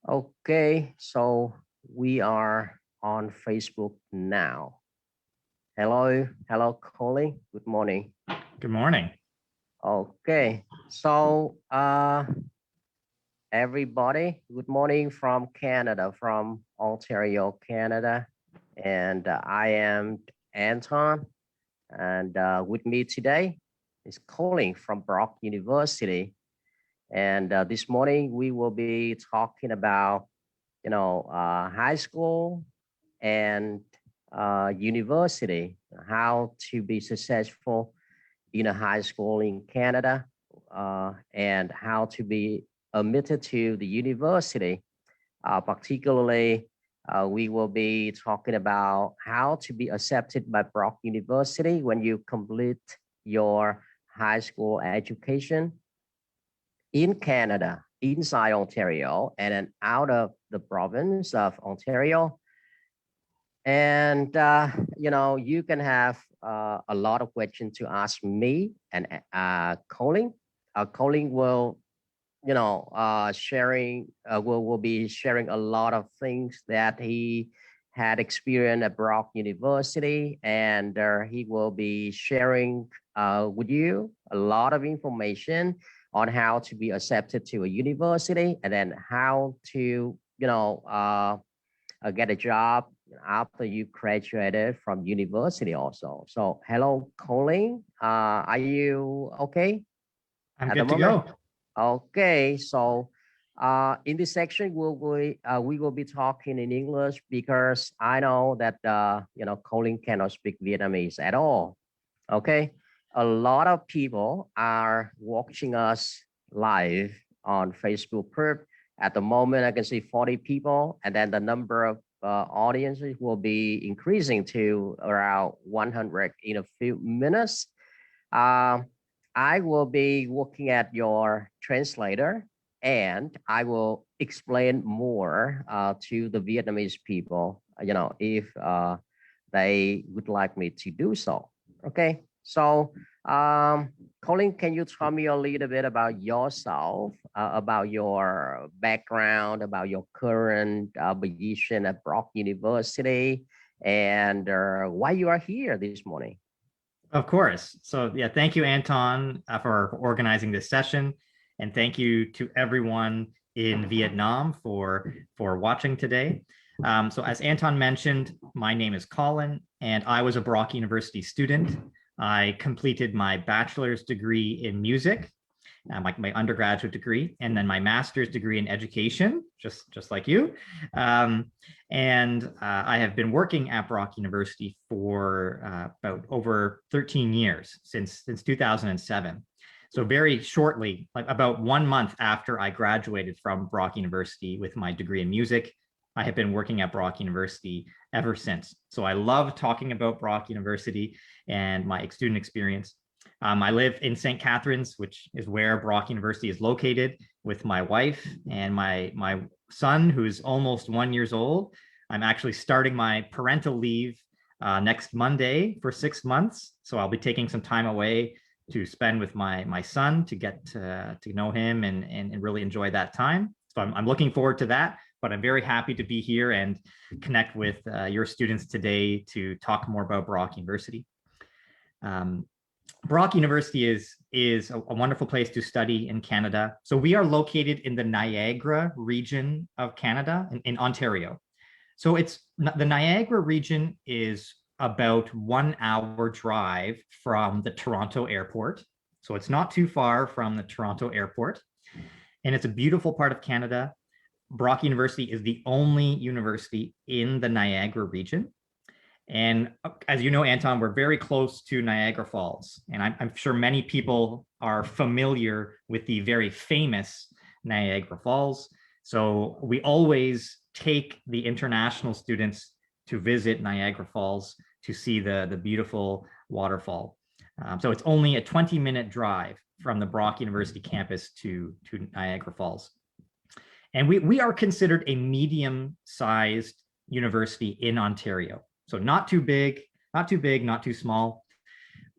Okay, so we are on Facebook now. Hello, Colin. Good morning. Good morning. Okay, so everybody, good morning from Canada, from Ontario, Canada, and I am Anton, and with me today is Colin from Brock University, and this morning we will be talking about high school and university, how to be successful in a high school in Canada, and how to be admitted to the university. Particularly, we will be talking about how to be accepted by Brock University when you complete your high school education in Canada, inside Ontario, and then out of the province of Ontario. And, you can have a lot of questions to ask me and Colin. Colin will, will be sharing a lot of things that he had experienced at Brock University, and he will be sharing with you a lot of information on how to be accepted to a university, and then how to, get a job after you graduated from university also. So hello, Colin. Are you okay? I'm good to go. Okay, so in this section, we will be talking in English because I know that Colin cannot speak Vietnamese at all. Okay, a lot of people are watching us live on Facebook group. At the moment, I can see 40 people, and then the number of audiences will be increasing to around 100 in a few minutes. I will be looking at your translator, and I will explain more to the Vietnamese people, if they would like me to do so. Okay, so Colin, can you tell me a little bit about yourself, about your background, about your current position at Brock University, and why you are here this morning? Of course. So yeah, thank you, Anton, for organizing this session. And thank you to everyone in Vietnam for watching today. So as Anton mentioned, my name is Colin, and I was a Brock University student. I completed my bachelor's degree in music, my undergraduate degree, and then my master's degree in education, just like you. I have been working at Brock University for about over 13 years, since 2007. So very shortly, like about 1 month after I graduated from Brock University with my degree in music, I have been working at Brock University ever since. So I love talking about Brock University and my student experience. I live in St. Catharines, which is where Brock University is located, with my wife and my son, who's almost 1 year old. I'm actually starting my parental leave next Monday for 6 months. So I'll be taking some time away to spend with my son, to get to know him and really enjoy that time. So I'm looking forward to that, but I'm very happy to be here and connect with your students today to talk more about Brock University. Brock University is a wonderful place to study in Canada. So we are located in the Niagara region of Canada, in Ontario. So the Niagara region is about 1 hour drive from the Toronto airport. So it's not too far from the Toronto airport. And it's a beautiful part of Canada. Brock University is the only university in the Niagara region. And as you know, Anton, we're very close to Niagara Falls. And I'm sure many people are familiar with the very famous Niagara Falls. So we always take the international students to visit Niagara Falls to see the beautiful waterfall. So it's only a 20-minute drive from the Brock University campus to Niagara Falls. And we are considered a medium-sized university in Ontario. So not too big, not too small.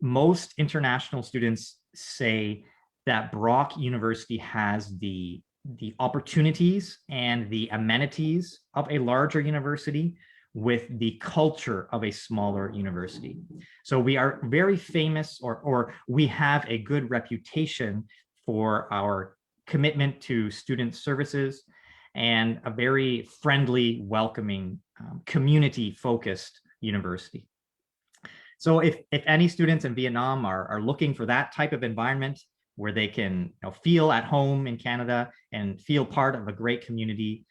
Most international students say that Brock University has the the opportunities and the amenities of a larger university with the culture of a smaller university. So we are very famous, or we have a good reputation for our commitment to student services and a very friendly, welcoming, community-focused university. So if any students in Vietnam are looking for that type of environment where they can feel at home in Canada and feel part of a great community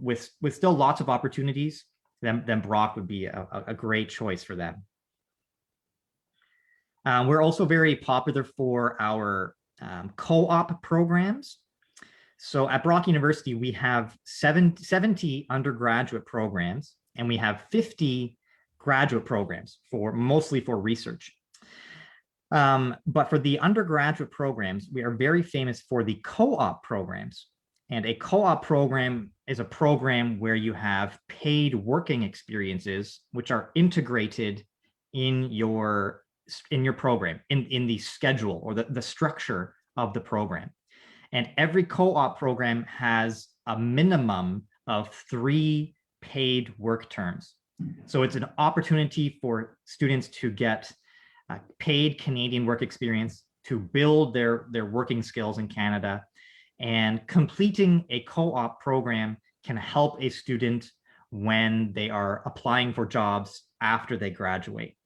with still lots of opportunities, then Brock would be a great choice for them. We're also very popular for our co-op programs. So at Brock University, we have 70 undergraduate programs, and we have 50 graduate programs, mostly for research. But for the undergraduate programs, we are very famous for the co-op programs. And a co-op program is a program where you have paid working experiences, which are integrated in your program, in the schedule or the structure of the program. And every co-op program has a minimum of 3 paid work terms. So it's an opportunity for students to get paid Canadian work experience, to build their working skills in Canada. And completing a co-op program can help a student when they are applying for jobs after they graduate.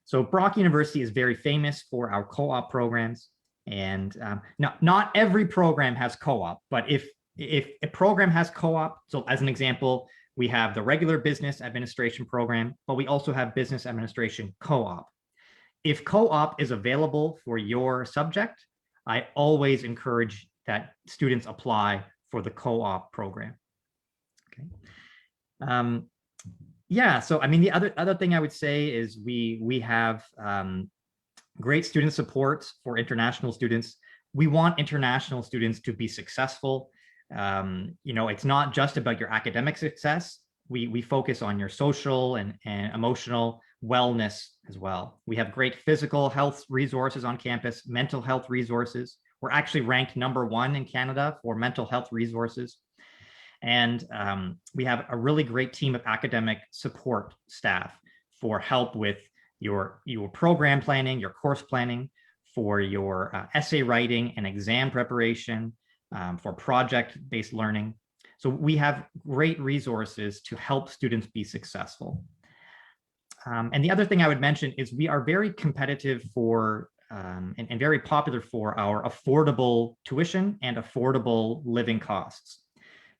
So Brock University is very famous for our co-op programs. And not every program has co-op, but if a program has co-op, so as an example, we have the regular business administration program, but we also have business administration co-op. If co-op is available for your subject, I always encourage that students apply for the co-op program. Okay. Yeah, so I mean, the other thing I would say is we have great student support for international students. We want international students to be successful. It's not just about your academic success. We focus on your social and emotional wellness as well. We have great physical health resources on campus, mental health resources. We're actually ranked #1 in Canada for mental health resources. And we have a really great team of academic support staff for help with your program planning, your course planning, for your essay writing and exam preparation, for project-based learning. So we have great resources to help students be successful. And the other thing I would mention is we are very competitive for and very popular for our affordable tuition and affordable living costs.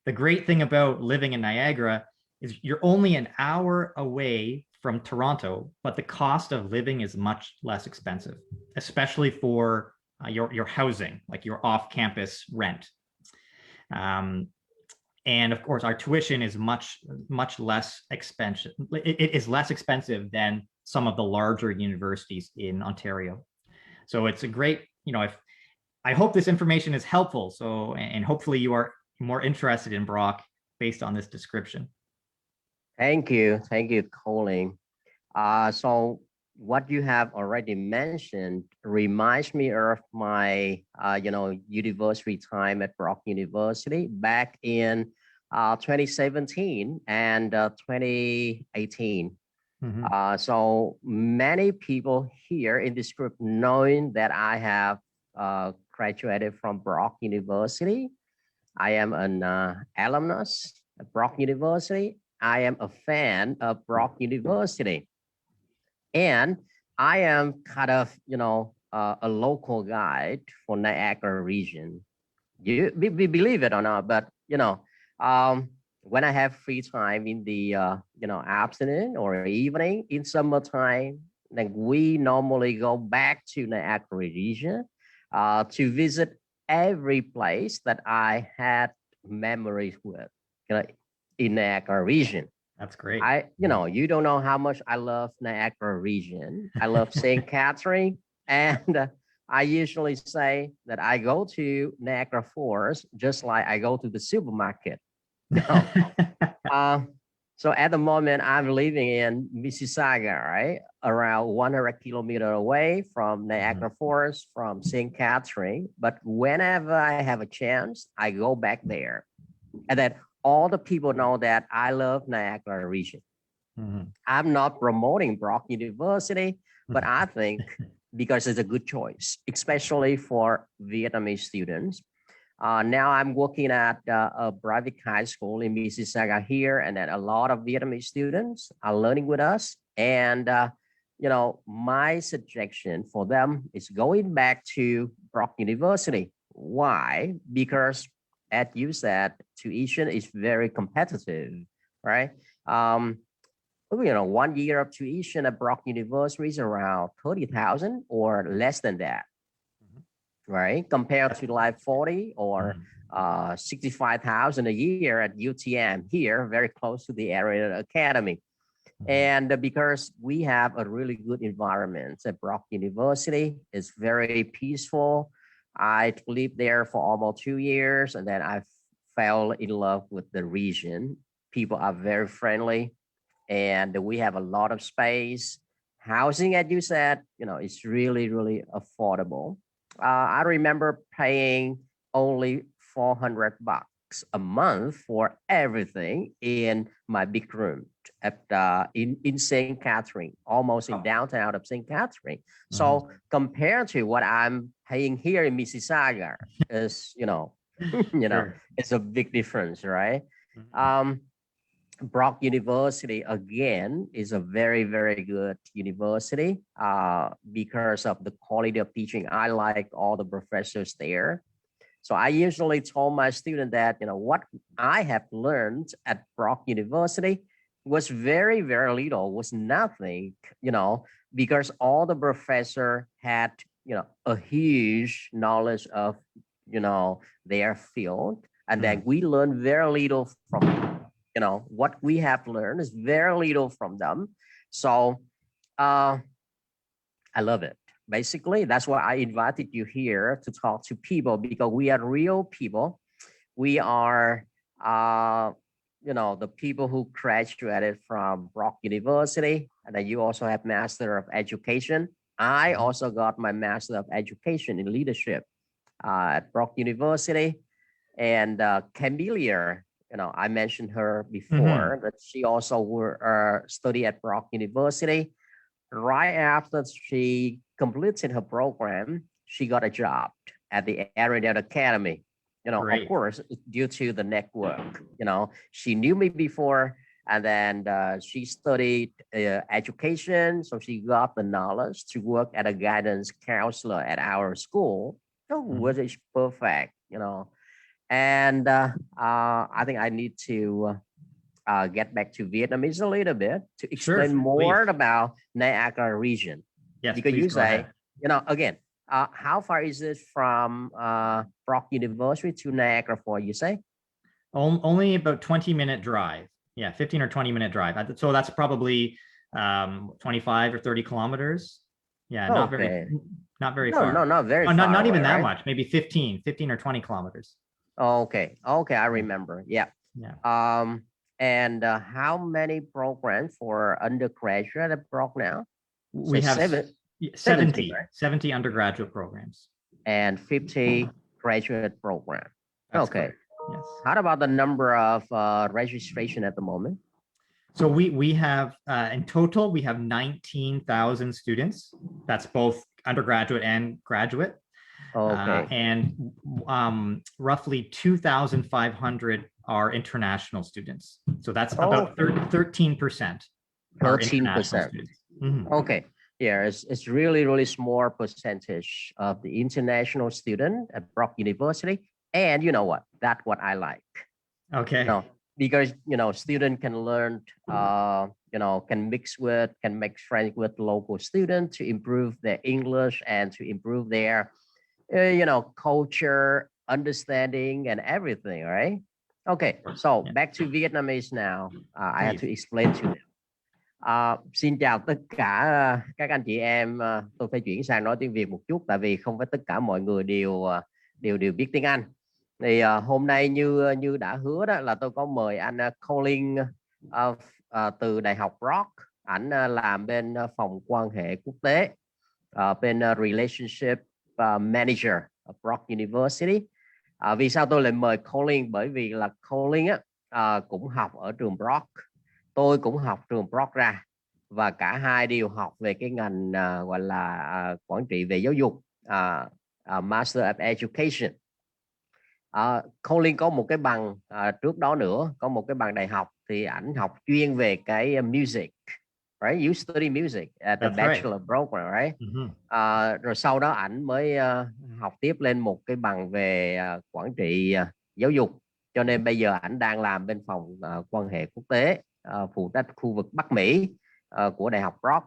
The great thing about living in Niagara is you're only an hour away from Toronto, but the cost of living is much less expensive, especially for your housing, like your off-campus rent. And of course, our tuition is much less expensive. It is less expensive than some of the larger universities in Ontario. So it's a great, I hope this information is helpful. So, and hopefully you are more interested in Brock based on this description. Thank you, Colin. So what you have already mentioned reminds me of my, university time at Brock University back in 2017 and 2018. Mm-hmm. So many people here in this group knowing that I have graduated from Brock University. I am an alumnus at Brock University. I am a fan of Brock University. And I am kind of, a local guide for Niagara region. We believe it or not, but, when I have free time in the, afternoon or evening in summertime, then we normally go back to Niagara region to visit every place that I had memories with, in Niagara region. That's great. You don't know how much I love Niagara region. I love St. Catherine, and I usually say that I go to Niagara Falls just like I go to the supermarket. So at the moment, I'm living in Mississauga, right? Around 100 kilometers away from Niagara Falls, from St. Catherine. But whenever I have a chance, I go back there. And then all the people know that I love Niagara region. I'm not promoting Brock University, but I think because it's a good choice, especially for Vietnamese students. Now I'm working at a private high school in Mississauga here, and then a lot of Vietnamese students are learning with us. And my suggestion for them is going back to Brock University. Why? Because, as you said, tuition is very competitive, right? 1 year of tuition at Brock University is around 30,000 or less than that, right? Compared to like 40 or 65,000 a year at UTM here, very close to the area academy. And because we have a really good environment at Brock University, it's very peaceful. I lived there for almost 2 years, and then I fell in love with the region. People are very friendly, and we have a lot of space. Housing, as you said, it's really, really affordable. I remember paying only $400 a month for everything in my big room at in St. Catherine, almost in downtown of St. Catherine. So compared to what I'm paying here in Mississauga, is it's a big difference, right? Brock University again is a very, very good university because of the quality of teaching. I like all the professors there. So I usually told my student that, what I have learned at Brock University was very, very little, was nothing, because all the professor had, a huge knowledge of, their field. And then we learned very little from them. What we have learned is very little from them. So I love it. Basically, that's why I invited you here to talk to people, because we are real people. We are, the people who graduated from Brock University, and then you also have Master of Education. I also got my Master of Education in Leadership at Brock University. And Camelia, I mentioned her before, that she also studied at Brock University. Right after she completed her program, she got a job at the Area Academy. Of course, due to the network. She knew me before, and then she studied education, so she got the knowledge to work as a guidance counselor at our school, which is perfect. And I think I need to get back to Vietnamese a little bit to explain more about Niagara region. Yes, because you say, again, how far is it from Brock University to Niagara Falls, you say? Only about 20-minute drive. Yeah, 15 or 20-minute drive. So that's probably 25 or 30 kilometers. Yeah, not very far. No, not very far. Not even away, that right? much, maybe 15 or 20 kilometers. Okay, I remember. Yeah. And how many programs for undergraduate at Brock now? We have 70, right? 70 undergraduate programs. And 50 graduate program. That's okay. Correct. Yes. How about the number of registration at the moment? So we have, in total, we have 19,000 students. That's both undergraduate and graduate. Okay. And roughly 2,500 are international students. So that's about 13%. 13%. Okay. Yeah, it's really, really small percentage of the international student at Brock University. And you know what? That's what I like. Okay. Because, student can learn, can make friends with local students to improve their English and to improve their, culture, understanding and everything, right? Okay, so back to Vietnamese now. I have to explain to them. Xin chào tất cả các anh chị em. Tôi phải chuyển sang nói tiếng Việt một chút, tại vì không phải tất cả mọi người đều biết tiếng Anh. Thì hôm nay như đã hứa đó là tôi có mời anh Colin từ Đại học Brock. Ảnh làm bên phòng quan hệ quốc tế, bên Relationship Manager ở Brock University. Vì sao tôi lại mời Colin? Bởi vì là Colin cũng học ở trường Brock, tôi cũng học trường Brock ra, và cả hai đều học về cái ngành gọi là quản trị về giáo dục, Master of Education. Colin có một cái bằng trước đó nữa, có một cái bằng đại học, thì ảnh học chuyên về cái music, right? You study music at the That's bachelor right. program, right? Rồi sau đó ảnh mới học tiếp lên một cái bằng về quản trị giáo dục, cho nên bây giờ ảnh đang làm bên phòng quan hệ quốc tế, phụ trách khu vực Bắc Mỹ của Đại học Brock.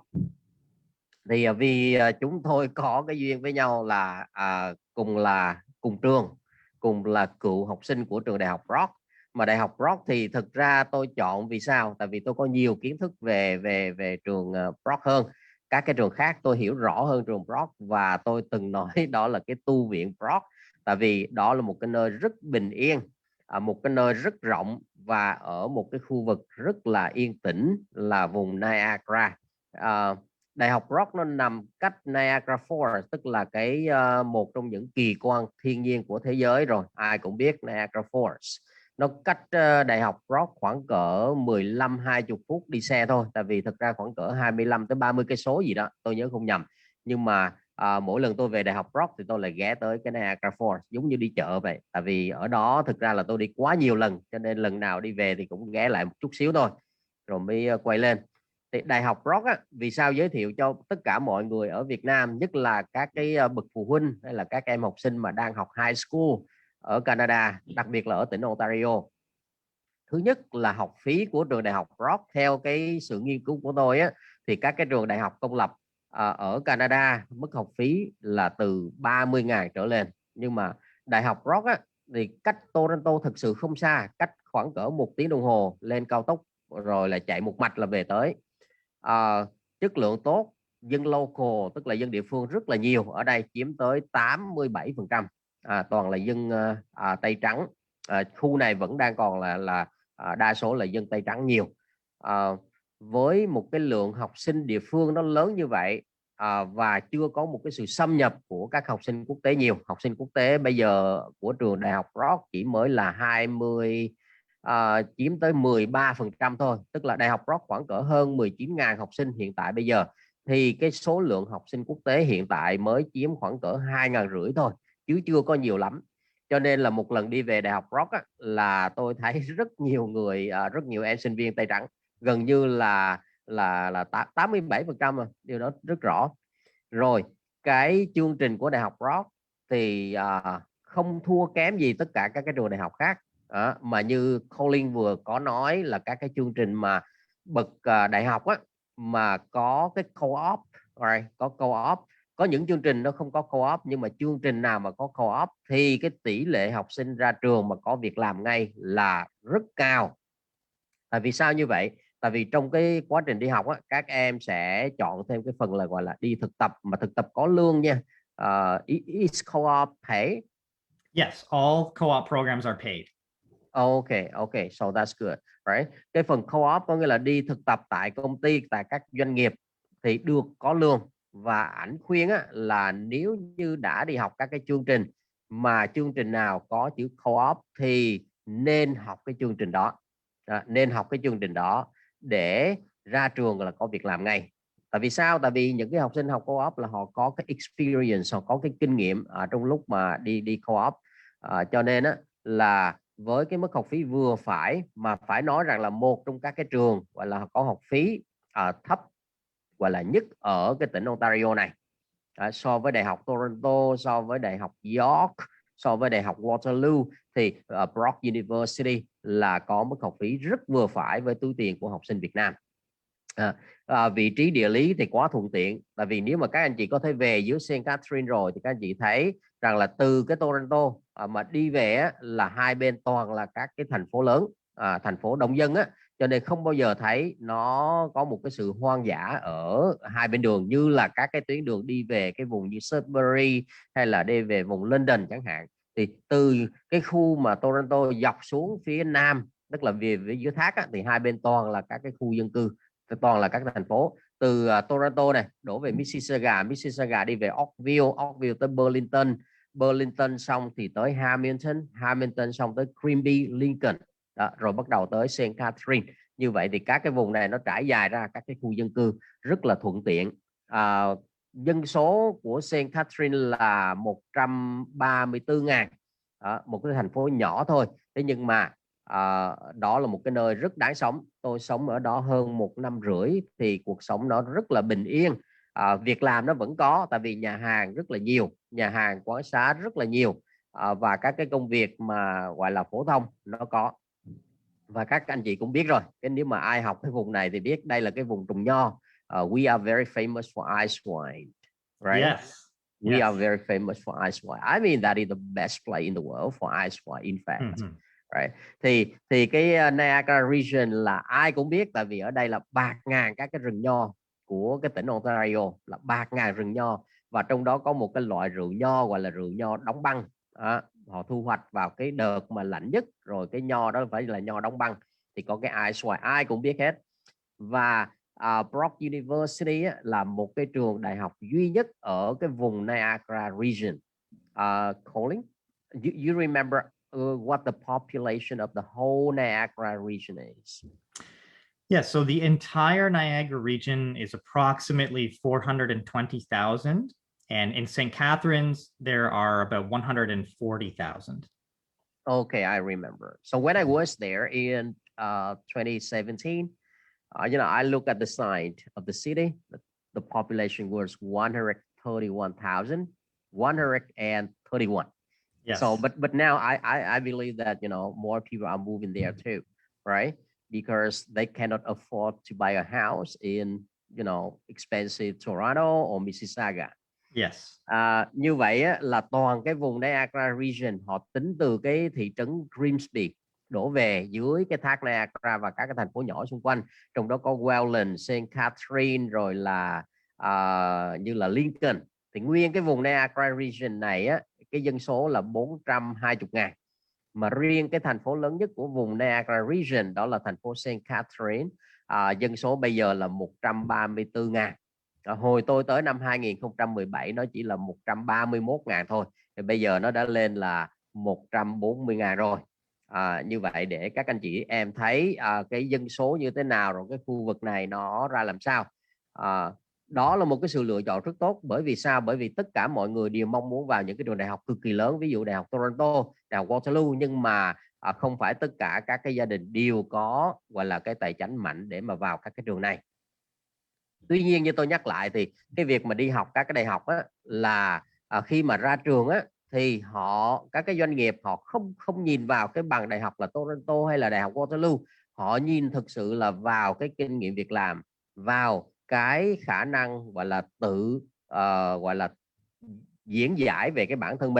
Thì vì chúng tôi có cái duyên với nhau là cùng trường, cùng là cựu học sinh của trường Đại học Brock. Mà Đại học Brock thì thực ra tôi chọn vì sao? Tại vì tôi có nhiều kiến thức về trường Brock hơn. Các cái trường khác tôi hiểu rõ hơn trường Brock, và tôi từng nói đó là cái tu viện Brock. Tại vì đó là một cái nơi rất bình yên, một cái nơi rất rộng, và ở một cái khu vực rất là yên tĩnh là vùng Niagara. Đại học Brock nó nằm cách Niagara Falls, tức là cái một trong những kỳ quan thiên nhiên của thế giới rồi, ai cũng biết Niagara Falls. Nó cách Đại học Brock khoảng cỡ 15-20 phút đi xe thôi, tại vì thực ra khoảng cỡ 25 tới 30 cây số gì đó, tôi nhớ không nhầm. Nhưng mà mỗi lần tôi về Đại học Brock thì tôi lại ghé tới cái Niagara Falls, giống như đi chợ vậy. Tại vì ở đó thực ra là tôi đi quá nhiều lần, cho nên lần nào đi về thì cũng ghé lại một chút xíu thôi, rồi mới quay lên. Thì Đại học Brock vì sao giới thiệu cho tất cả mọi người ở Việt Nam, nhất là các cái bậc phụ huynh hay là các em học sinh mà đang học high school ở Canada, đặc biệt là ở tỉnh Ontario. Thứ nhất là học phí của trường Đại học Brock. Theo cái sự nghiên cứu của tôi thì các cái trường đại học công lập ở Canada mức học phí là từ 30.000 trở lên. Nhưng mà Đại học Brock thì cách Toronto thực sự không xa, cách khoảng cỡ 1 tiếng đồng hồ lên cao tốc, rồi là chạy một mạch là về tới. Chất lượng tốt, dân local tức là dân địa phương rất là nhiều, ở đây chiếm tới 87%, toàn là dân Tây trắng. Khu này vẫn đang còn là đa số là dân Tây trắng nhiều. Với một cái lượng học sinh địa phương nó lớn như vậy, và chưa có một cái sự xâm nhập của các học sinh quốc tế nhiều. Học sinh quốc tế bây giờ của trường Đại học Brock chỉ mới là 20, chiếm tới 13% thôi, tức là Đại học Brock khoảng cỡ hơn 19.000 học sinh hiện tại bây giờ, thì cái số lượng học sinh quốc tế hiện tại mới chiếm khoảng cỡ 2.500 thôi, chứ chưa có nhiều lắm. Cho nên là một lần đi về Đại học Brock là tôi thấy rất nhiều người, rất nhiều em sinh viên Tây trắng, gần như là 87%, điều đó rất rõ. Rồi cái chương trình của Đại học Brock thì không thua kém gì tất cả các cái trường đại học khác. Mà như Colin vừa có nói là các cái chương trình mà bậc đại học mà có cái co-op, có co-op. Có những chương trình nó không có co-op, nhưng mà chương trình nào mà có co-op thì cái tỷ lệ học sinh ra trường mà có việc làm ngay là rất cao. Tại vì sao như vậy? Tại vì trong cái quá trình đi học các em sẽ chọn thêm cái phần là gọi là đi thực tập, mà thực tập có lương nha. Is co-op pay? Yes, all co-op programs are paid. Okay, so that's good, right? Cái phần co-op có nghĩa là đi thực tập tại công ty, tại các doanh nghiệp thì được có lương. Và ảnh khuyên là nếu như đã đi học các cái chương trình mà chương trình nào có chữ co-op thì nên học cái chương trình đó. Nên học cái chương trình đó để ra trường là có việc làm ngay. Tại vì sao? Tại vì những cái học sinh học co-op là họ có cái experience, họ có cái kinh nghiệm trong lúc mà đi co-op. Cho nên là với cái mức học phí vừa phải, mà phải nói rằng là một trong các cái trường gọi là có học phí thấp gọi là nhất ở cái tỉnh Ontario này, so với Đại học Toronto, so với Đại học York, so với Đại học Waterloo, thì Brock University là có mức học phí rất vừa phải với túi tiền của học sinh Việt Nam. Vị trí địa lý thì quá thuận tiện, tại vì nếu mà các anh chị có thể về dưới Saint Catherine rồi thì các anh chị thấy rằng là từ cái Toronto mà đi về là hai bên toàn là các cái thành phố lớn, thành phố đông dân cho nên không bao giờ thấy nó có một cái sự hoang dã ở hai bên đường như là các cái tuyến đường đi về cái vùng như Sudbury hay là đi về vùng London chẳng hạn. Thì từ cái khu mà Toronto dọc xuống phía nam tức là vì dưới thác á, thì hai bên toàn là các cái khu dân cư, toàn là các thành phố. Từ Toronto này đổ về Mississauga đi về Oakville tới Burlington xong thì tới Hamilton xong tới Grimby, Lincoln đó, rồi bắt đầu tới Saint Catherine. Như vậy thì các cái vùng này nó trải dài ra các cái khu dân cư rất là thuận tiện. Dân số của Saint Catherine là 134.000, một cái thành phố nhỏ thôi. Thế nhưng mà đó là một cái nơi rất đáng sống. Tôi sống ở đó hơn 1 năm rưỡi thì cuộc sống nó rất là bình yên. Việc làm nó vẫn có, tại vì nhà hàng rất là nhiều, nhà hàng quán xá rất là nhiều, và các cái công việc mà gọi là phổ thông nó có. Và các anh chị cũng biết rồi, cái nếu mà ai học cái vùng này thì biết đây là cái vùng trồng nho. We are very famous for ice wine, right? Yes. We are very famous for ice wine. I mean that is the best place in the world for ice wine, in fact. Right. Thì cái Niagara region là ai cũng biết, tại vì ở đây là bạt ngàn các cái rừng nho của cái tỉnh Ontario, là bạt ngàn rừng nho, và trong đó có một cái loại rượu nho gọi là rượu nho đóng băng. Họ thu hoạch vào cái đợt mà lạnh nhất, rồi cái nho đó phải là nho đóng băng, thì có cái ice wine ai cũng biết hết. Và Brock University là một cái trường đại học duy nhất ở cái vùng Niagara region. Colin, you remember what the population of the whole Niagara region is? Yes, so the entire Niagara region is approximately 420,000. And in St. Catharines, there are about 140,000. Okay, I remember. So when I was there in 2017, I look at the sign of the city. The population was 131,131. Yes. So, but now I believe that more people are moving there too, right? Because they cannot afford to buy a house in expensive Toronto or Mississauga. Yes. Như vậy là toàn cái vùng Niagara region họ tính từ cái thị trấn Grimsby đổ về dưới cái thác Niagara và các cái thành phố nhỏ xung quanh, trong đó có Welland, Saint Catherine, rồi là như là Lincoln. Thì nguyên cái vùng Niagara region này cái dân số là 420.000, mà riêng cái thành phố lớn nhất của vùng Niagara region đó là thành phố Saint Catherine, dân số bây giờ là 134.000. Hồi tôi tới năm 2017 nó chỉ là 131.000 thôi, thì bây giờ nó đã lên là 140.000 rồi. Như vậy để các anh chị em thấy cái dân số như thế nào, rồi cái khu vực này nó ra làm sao. Đó là một cái sự lựa chọn rất tốt. Bởi vì sao? Bởi vì tất cả mọi người đều mong muốn vào những cái trường đại học cực kỳ lớn, ví dụ Đại học Toronto, Đại học Waterloo, nhưng mà không phải tất cả các cái gia đình đều có gọi là cái tài chính mạnh để mà vào các cái trường này. Tuy nhiên như tôi nhắc lại thì cái việc mà đi học các cái đại học là khi mà ra trường thì các cái doanh nghiệp họ không nhìn vào cái bằng đại học là Toronto hay là Đại học Waterloo, họ nhìn thực sự là vào cái kinh nghiệm việc làm, vào cái khả năng gọi là tự gọi là diễn giải về cái bản thân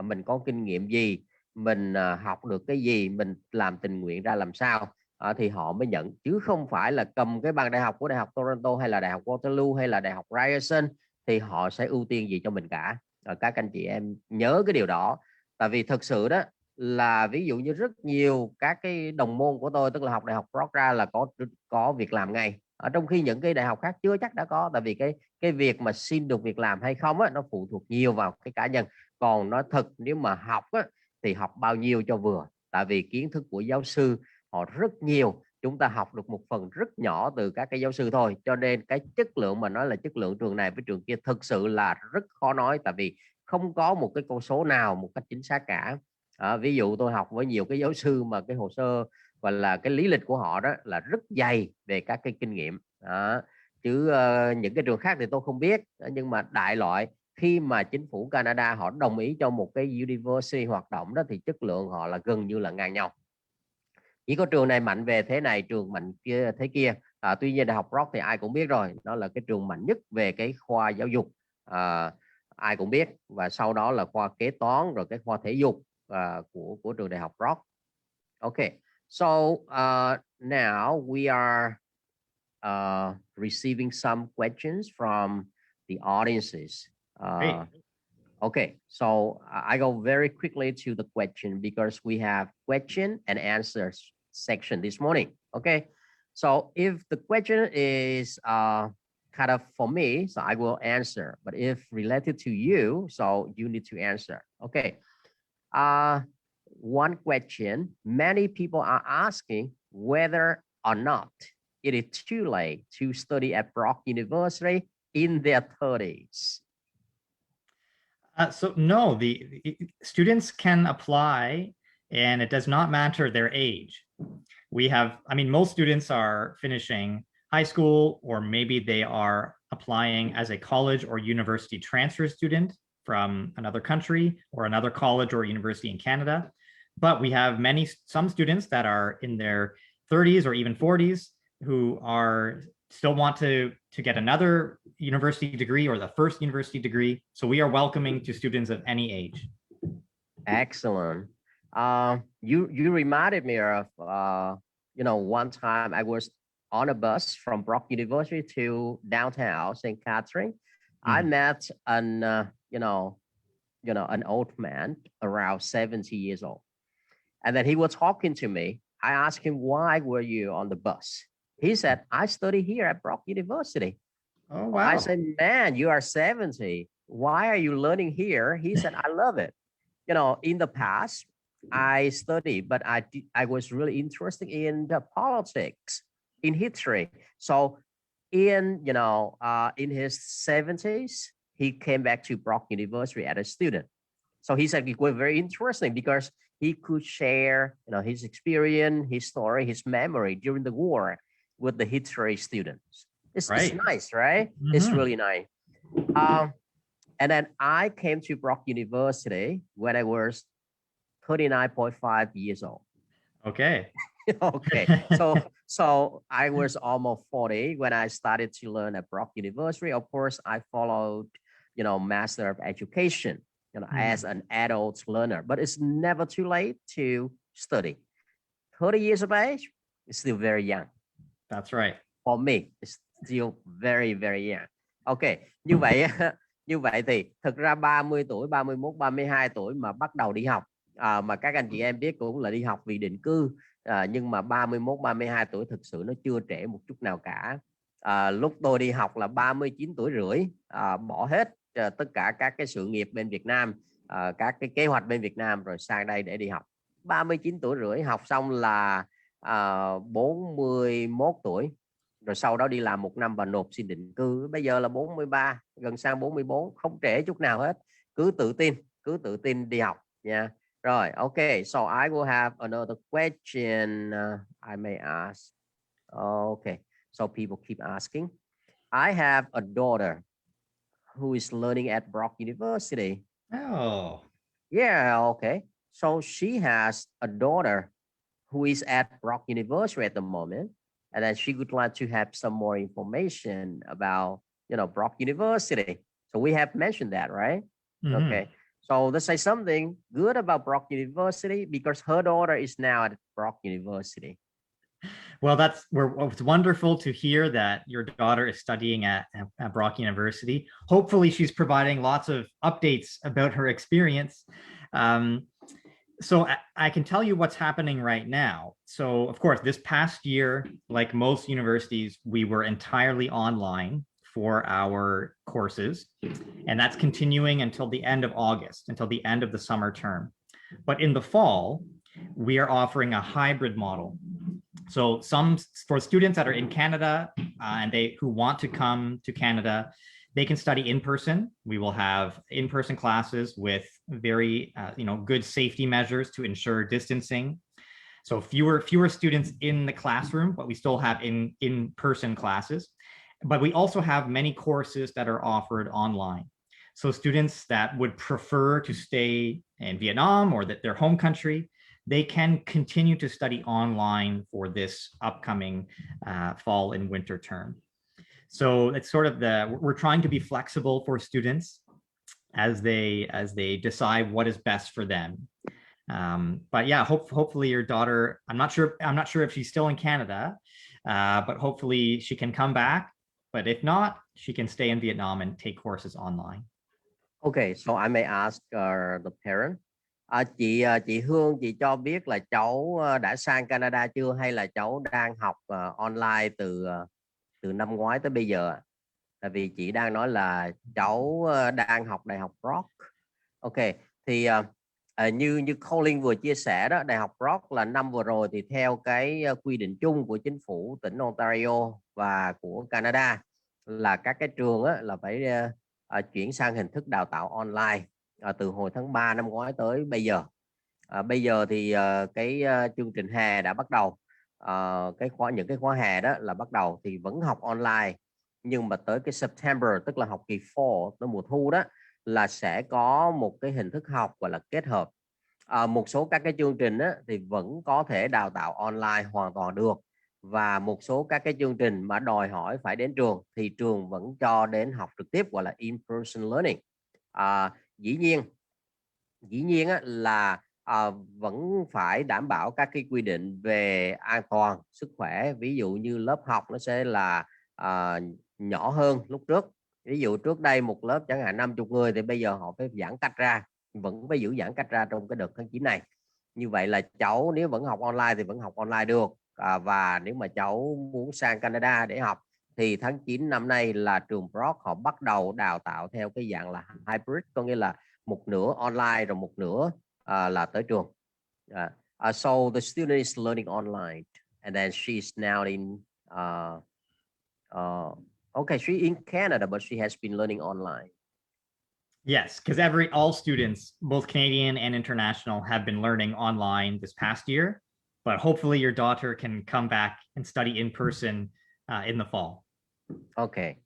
mình có kinh nghiệm gì, mình học được cái gì, mình làm tình nguyện ra làm sao, thì họ mới nhận, chứ không phải là cầm cái bằng đại học của Đại học Toronto hay là Đại học Waterloo hay là Đại học Ryerson thì họ sẽ ưu tiên gì cho mình cả. Các anh chị em nhớ cái điều đó. Tại vì thực sự đó là ví dụ như rất nhiều các cái đồng môn của tôi, tức là học Đại học Brock ra là có việc làm ngay, ở trong khi những cái đại học khác chưa chắc đã có. Tại vì cái việc mà xin được việc làm hay không nó phụ thuộc nhiều vào cái cá nhân. Còn nói thật, nếu mà học thì học bao nhiêu cho vừa, tại vì kiến thức của giáo sư họ rất nhiều, chúng ta học được một phần rất nhỏ từ các cái giáo sư thôi. Cho nên cái chất lượng mà nói là chất lượng trường này với trường kia thực sự là rất khó nói, tại vì không có một cái con số nào một cách chính xác cả. Ví dụ tôi học với nhiều cái giáo sư mà cái hồ sơ và là cái lý lịch của họ đó là rất dày về các cái kinh nghiệm. Chứ những cái trường khác thì tôi không biết, nhưng mà đại loại khi mà chính phủ Canada họ đồng ý cho một cái university hoạt động đó thì chất lượng họ là gần như là ngang nhau. Chỉ có trường này mạnh về thế này, trường mạnh kia thế kia. Tuy nhiên Đại học Brock thì ai cũng biết rồi, nó là cái trường mạnh nhất về cái khoa giáo dục, ai cũng biết. Và sau đó là khoa kế toán, rồi cái khoa thể dục của trường Đại học Brock. Okay, so now we are receiving some questions from the audiences. Okay, so I go very quickly to the question because we have question and answers section this morning. Okay, so if the question is kind of for me, so I will answer. But if related to you, so you need to answer. Okay. One question many people are asking whether or not it is too late to study at Brock University in their 30s. So no, the students can apply and it does not matter their age. We have, I mean, most students are finishing high school, or maybe they are applying as a college or university transfer student from another country or another college or university in Canada. But we have some students that are in their 30s or even 40s who are still want to get another university degree or the first university degree. So we are welcoming to students of any age. Excellent. You reminded me of one time I was on a bus from Brock University to downtown St. Catherine. I met an an old man around 70 years old, and then he was talking to me. I asked him, "Why were you on the bus?" He said, "I study here at Brock University." Oh, wow. I said, "Man, you are 70. Why are you learning here?" He said, "I love it. In the past, I studied, but I was really interested in the politics, in history. So in his 70s, he came back to Brock University as a student. So he said it was very interesting because he could share his experience, his story, his memory during the war with the history students. It's nice, right? It's really nice. And then I came to Brock University when I was 39.5 years old. Okay. Okay. So I was almost 40 when I started to learn at Brock University. Of course, I followed, Master of Education, as an adult learner, but it's never too late to study. 30 years of age is still very young. That's right. For me, it's still very, very young. Okay. Như vậy thì thực ra 30 tuổi, 31, 32 tuổi mà bắt đầu đi học, mà các anh chị em biết cũng là đi học vì định cư, nhưng mà 31, 32 tuổi thực sự nó chưa trễ một chút nào cả. Lúc tôi đi học là 39 tuổi rưỡi, bỏ hết tất cả các cái sự nghiệp bên Việt Nam, các cái kế hoạch bên Việt Nam rồi sang đây để đi học. 39 tuổi rưỡi học xong là 41 tuổi. Rồi sau đó đi làm 1 năm và nộp xin định cư. Bây giờ là 43, gần sang 44, không trễ chút nào hết. Cứ tự tin đi học nha. Rồi, okay, so I will have another question I may ask. Okay, so people keep asking. I have a daughter who is learning at Brock University. Oh. Yeah, okay. So she has a daughter who is at Brock University at the moment. And then she would like to have some more information about, Brock University. So we have mentioned that, right? Okay. So let's say something good about Brock University because her daughter is now at Brock University. Well, it's wonderful to hear that your daughter is studying at Brock University. Hopefully she's providing lots of updates about her experience. So I can tell you what's happening right now. So of course, this past year, like most universities, we were entirely online for our courses, and that's continuing until the end of August, until the end of the summer term. But in the fall, we are offering a hybrid model. So for students that are in Canada and who want to come to Canada, they can study in person. We will have in-person classes with very, good safety measures to ensure distancing. So fewer students in the classroom, but we still have in-person classes. But we also have many courses that are offered online. So students that would prefer to stay in Vietnam or their home country, they can continue to study online for this upcoming fall and winter term. So it's sort of we're trying to be flexible for students as they decide what is best for them. But yeah, hopefully your daughter, I'm not sure if she's still in Canada, but hopefully she can come back. But if not, she can stay in Vietnam and take courses online. Okay, so I may ask the parent, Chị Hương, chị cho biết là cháu đã sang Canada chưa, hay là cháu đang học online từ năm ngoái tới bây giờ ạ? Tại vì chị đang nói là cháu đang học Đại học Rock. Ok, thì như như Colin vừa chia sẻ đó, Đại học Rock là năm vừa rồi thì theo cái quy định chung của chính phủ tỉnh Ontario và của Canada là các cái trường á, là phải chuyển sang hình thức đào tạo online từ hồi tháng 3 năm ngoái tới bây giờ. Bây giờ thì cái chương trình hè đã bắt đầu. Những cái khóa hè đó là bắt đầu thì vẫn học online, nhưng mà tới cái September, tức là học kỳ fall, tới mùa thu đó, là sẽ có một cái hình thức học gọi là kết hợp. Một số các cái chương trình á, thì vẫn có thể đào tạo online hoàn toàn được, và một số các cái chương trình mà đòi hỏi phải đến trường thì trường vẫn cho đến học trực tiếp, gọi là in-person learning. Dĩ nhiên á, là vẫn phải đảm bảo các cái quy định về an toàn sức khỏe. Ví dụ như lớp học nó sẽ là nhỏ hơn lúc trước. Ví dụ trước đây một lớp chẳng hạn 50 người thì bây giờ họ phải giãn cách ra, vẫn phải giữ giãn cách ra trong cái đợt tháng 9 này. Như vậy là cháu nếu vẫn học online thì vẫn học online được. Và nếu mà cháu muốn sang Canada để học thì tháng 9 năm nay là trường Brock họ bắt đầu đào tạo theo cái dạng là hybrid, có nghĩa là một nửa online rồi một nửa là tới trường. So the student is learning online, and then she's now in okay, she's in Canada, but she has been learning online. Yes, because all students, both Canadian and international, have been learning online this past year. But hopefully your daughter can come back and study in person in the fall. Okay.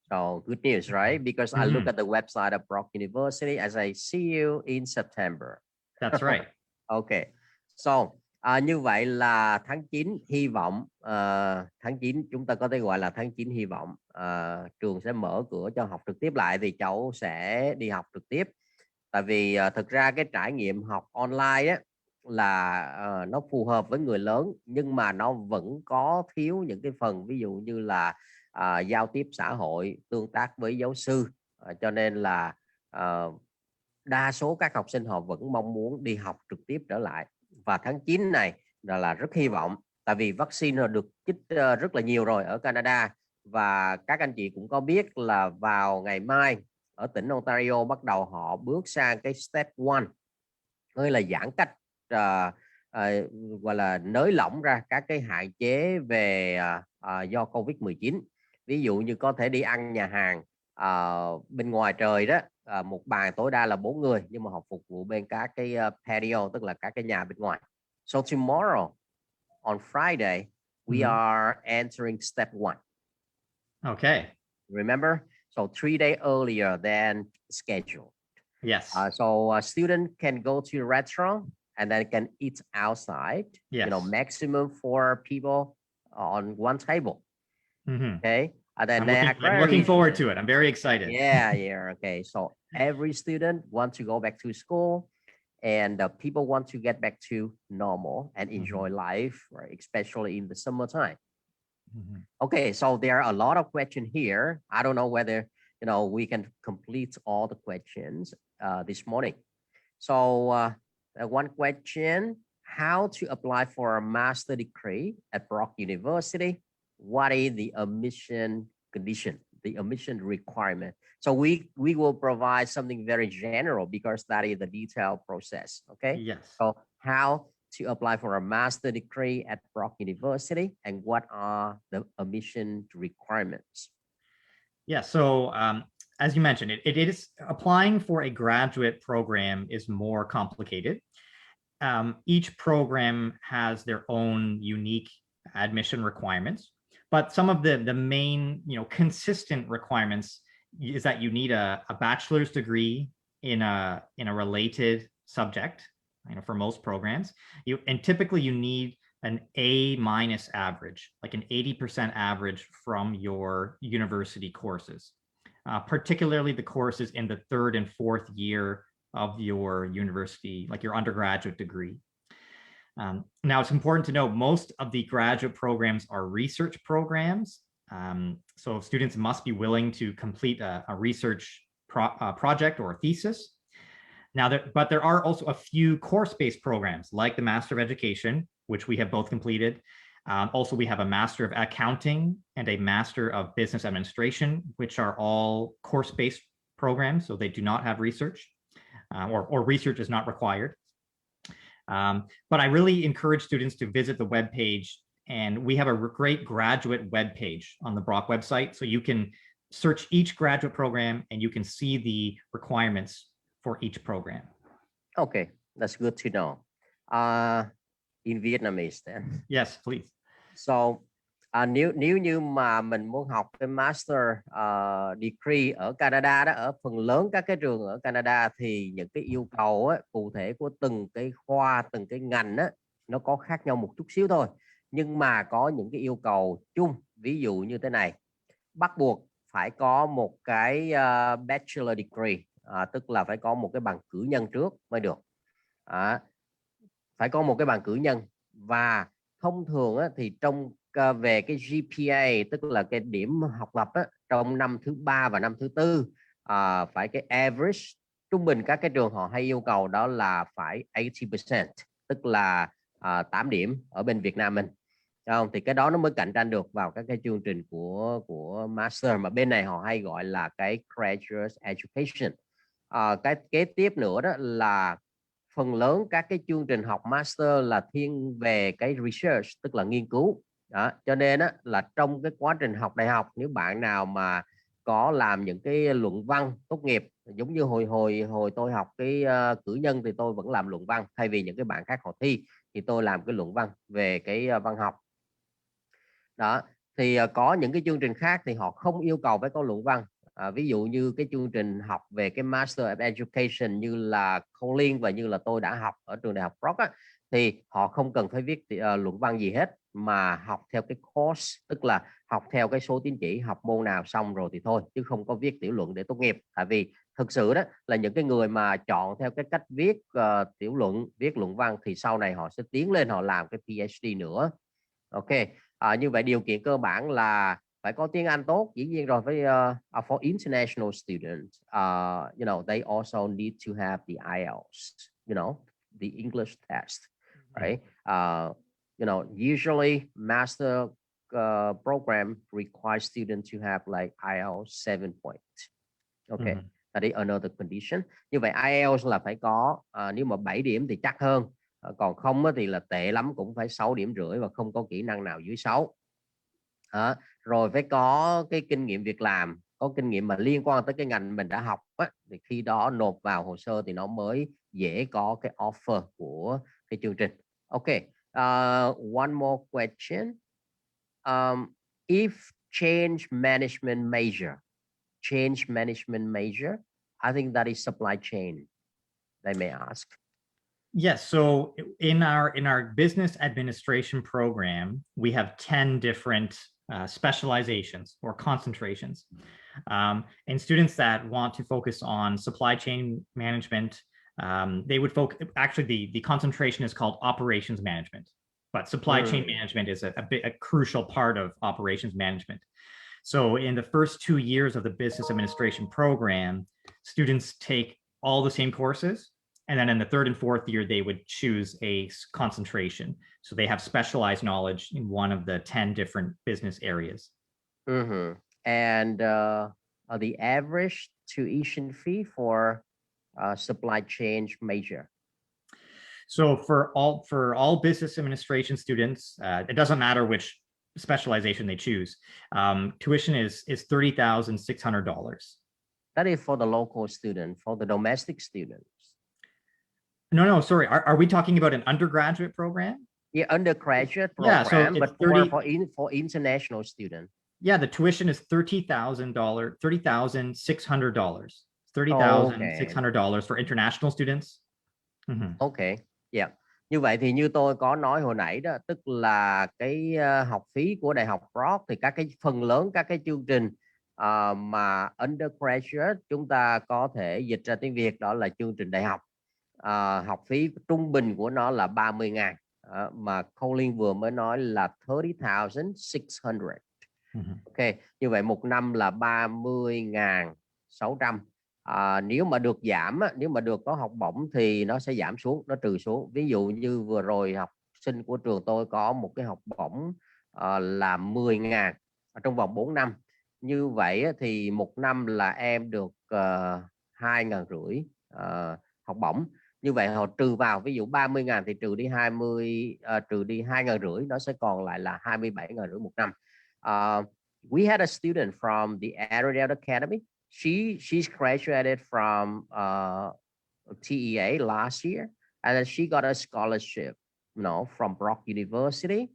So good news, right? Because I look at the website of Brock University as I see you in September. That's right. Okay. So như vậy là tháng 9 hy vọng tháng 9 chúng ta có thể gọi là tháng 9 hy vọng trường sẽ mở cửa cho học trực tiếp lại, thì cháu sẽ đi học trực tiếp. Tại vì thực ra cái trải nghiệm học online á là nó phù hợp với người lớn, nhưng mà nó vẫn có thiếu những cái phần ví dụ như là giao tiếp xã hội, tương tác với giáo sư. Cho nên là đa số các học sinh họ vẫn mong muốn đi học trực tiếp trở lại. Và tháng 9 này là rất hy vọng, tại vì vaccine được chích rất là nhiều rồi ở Canada. Và các anh chị cũng có biết là vào ngày mai ở tỉnh Ontario bắt đầu họ bước sang cái step 1, gọi là giãn cách, gọi là nới lỏng ra các cái hạn chế về do Covid-19. Ví dụ như có thể đi ăn nhà hàng bên ngoài trời đó, một bàn tối đa là 4 người, nhưng mà họ phục vụ bên các cái patio, tức là các cái nhà bên ngoài. So tomorrow on Friday we are entering step 1. Okay. Remember? So 3 days earlier than scheduled. Yes. So a student can go to a restaurant and then can eat outside. Yes. You know, maximum 4 people on one table. Okay. And then I'm looking forward to it. I'm very excited. Yeah. Okay. So every student wants to go back to school, and people want to get back to normal and enjoy life, right? Especially in the summertime. Okay, so there are a lot of questions here. I don't know whether we can complete all the questions this morning. So one question: how to apply for a master degree at Brock University? What is the admission condition, the admission requirement? So we will provide something very general because that is the detailed process. Okay. Yes. So how to apply for a master degree at Brock University, and what are the admission requirements? Yeah, so as you mentioned, it is applying for a graduate program is more complicated. Each program has their own unique admission requirements, but some of the main consistent requirements is that you need a bachelor's degree in a related subject. For most programs, and typically you need an A- average, like an 80% average from your university courses, particularly the courses in the 3rd and 4th year of your university, like your undergraduate degree. Now, it's important to know most of the graduate programs are research programs. So students must be willing to complete a research project or a thesis. But there are also a few course-based programs like the Master of Education, which we have both completed. Also, we have a Master of Accounting and a Master of Business Administration, which are all course-based programs, so they do not have research, or research is not required. But I really encourage students to visit the webpage, and we have a great graduate webpage on the Brock website, so you can search each graduate program and you can see the requirements for each program. Okay, that's good to know. In Vietnamese then. Yes, please. So nếu như mà mình muốn học cái master degree ở Canada đó, ở phần lớn các cái trường ở Canada thì những cái yêu cầu á, cụ thể của từng cái khoa, từng cái ngành á, nó có khác nhau một chút xíu thôi. Nhưng mà có những cái yêu cầu chung, ví dụ như thế này: bắt buộc phải có một cái bachelor degree, tức là phải có một cái bằng cử nhân trước mới được. Phải có một cái bằng cử nhân, và thông thường á, thì trong về cái GPA, tức là cái điểm học tập á, trong năm thứ 3 và năm thứ 4, phải cái average trung bình các cái trường họ hay yêu cầu đó là phải 80%, tức là 8 điểm ở bên Việt Nam mình. Không? Thì cái đó nó mới cạnh tranh được vào các cái chương trình của master, mà bên này họ hay gọi là cái graduate education. Cái kế tiếp nữa đó là phần lớn các cái chương trình học master là thiên về cái research, tức là nghiên cứu. Đó, cho nên á, là trong cái quá trình học đại học, nếu bạn nào mà có làm những cái luận văn tốt nghiệp, giống như hồi tôi học cái cử nhân thì tôi vẫn làm luận văn, thay vì những cái bạn khác họ thi thì tôi làm cái luận văn về cái văn học. Đó, thì có những cái chương trình khác thì họ không yêu cầu phải có luận văn. Ví dụ như cái chương trình học về cái Master of Education như là Colin và như là tôi đã học ở trường Đại học Brock á, thì họ không cần phải viết luận văn gì hết, mà học theo cái course, tức là học theo cái số tín chỉ, học môn nào xong rồi thì thôi, chứ không có viết tiểu luận để tốt nghiệp. Tại vì thực sự đó là những cái người mà chọn theo cái cách viết tiểu luận, viết luận văn thì sau này họ sẽ tiến lên họ làm cái PhD nữa. Ok, như vậy điều kiện cơ bản là phải có tiếng Anh tốt, dĩ nhiên rồi. Với for international students, you know, they also need to have the Ielts, you know, the English test, right? You know, usually master program requires students to have like IELTS 7 point. Okay, that is another condition. Như vậy IELTS là phải có, nếu mà 7 điểm thì chắc hơn, còn không thì là tệ lắm cũng phải 6,5 điểm và không có kỹ năng nào dưới 6. Rồi phải có cái kinh nghiệm việc làm, có kinh nghiệm mà liên quan tới cái ngành mình đã học á, thì khi đó nộp vào hồ sơ thì nó mới dễ có cái offer của cái chương trình. Ok, one more question. If change management major, I think that is supply chain, they may ask. Yes, so in our business administration program, we have 10 different specializations or concentrations. And students that want to focus on supply chain management, they would focus, actually the concentration is called operations management, but supply chain management is a crucial part of operations management. So in the first 2 years of the business administration program, students take all the same courses. And then in the 3rd and 4th year, they would choose a concentration. So they have specialized knowledge in one of the 10 different business areas. And the average tuition fee for supply chain major? So for all business administration students, it doesn't matter which specialization they choose. Tuition is $30,600. That is for the local student, for the domestic students. No, sorry. Are we talking about an undergraduate program? Yeah, undergraduate program, so but for international students. Yeah, the tuition is $30,600. $30,600 for international students. Ok, yeah. Như vậy thì như tôi có nói hồi nãy đó, tức là cái học phí của Đại học Brock thì các cái phần lớn các cái chương trình mà undergraduate chúng ta có thể dịch ra tiếng Việt đó là chương trình đại học. Học phí trung bình của nó là 30.000, mà Colin vừa mới nói là 30,600. Ok, như vậy một năm là 30.600. Nếu mà được giảm á, nếu mà được có học bổng thì nó sẽ giảm xuống, nó trừ xuống. Ví dụ như vừa rồi học sinh của trường tôi có một cái học bổng là 10.000 trong vòng 4 năm. Như vậy á, thì một năm là em được 2.500 học bổng. Như vậy họ trừ vào, ví dụ 30.000 thì trừ đi 20, trừ đi 2.500, nó sẽ còn lại là 27.500 một năm. We had a student from the Undergraduate Academy. She's graduated from TEA last year, and then she got a scholarship, from Brock University,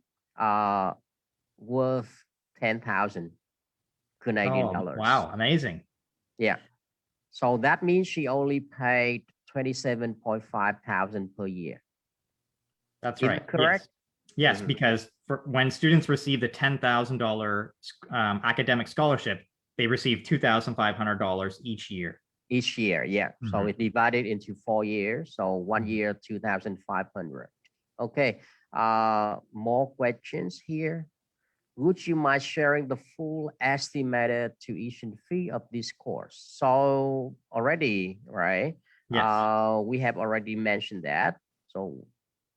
worth 10,000 Canadian dollars. Wow, amazing. Yeah. So that means she only paid 27.5 thousand per year. That's Is right. that correct? Yes, because when students receive the $10,000 academic scholarship, they receive $2,500 each year. Each year, yeah. So it's divided into 4 years. So 1 year, 2,500. Okay. More questions here. Would you mind sharing the full estimated tuition fee of this course? So already, right? Yes. We have already mentioned that. So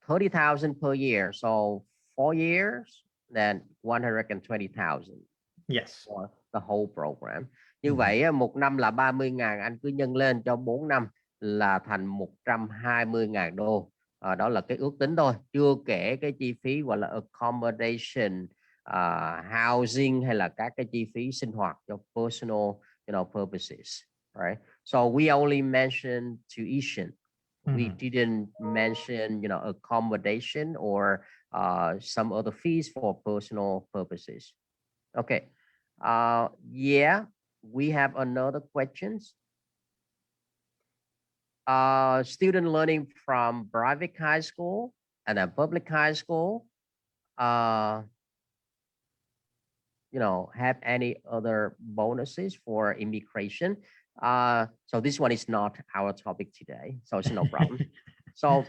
30,000 per year. So 4 years, then 120,000. Yes. For the whole program. Như vậy một năm là 30.000, anh cứ nhân lên cho 4 năm là thành 120.000 đô. Đó là cái ước tính thôi, chưa kể cái chi phí gọi là accommodation, housing hay là các cái chi phí sinh hoạt cho personal, purposes. Right? So we only mentioned tuition. We didn't mention, accommodation or some other fees for personal purposes. Okay. Yeah, we have another questions. Student learning from private high school and a public high school, have any other bonuses for immigration? So this one is not our topic today, so it's no problem. So,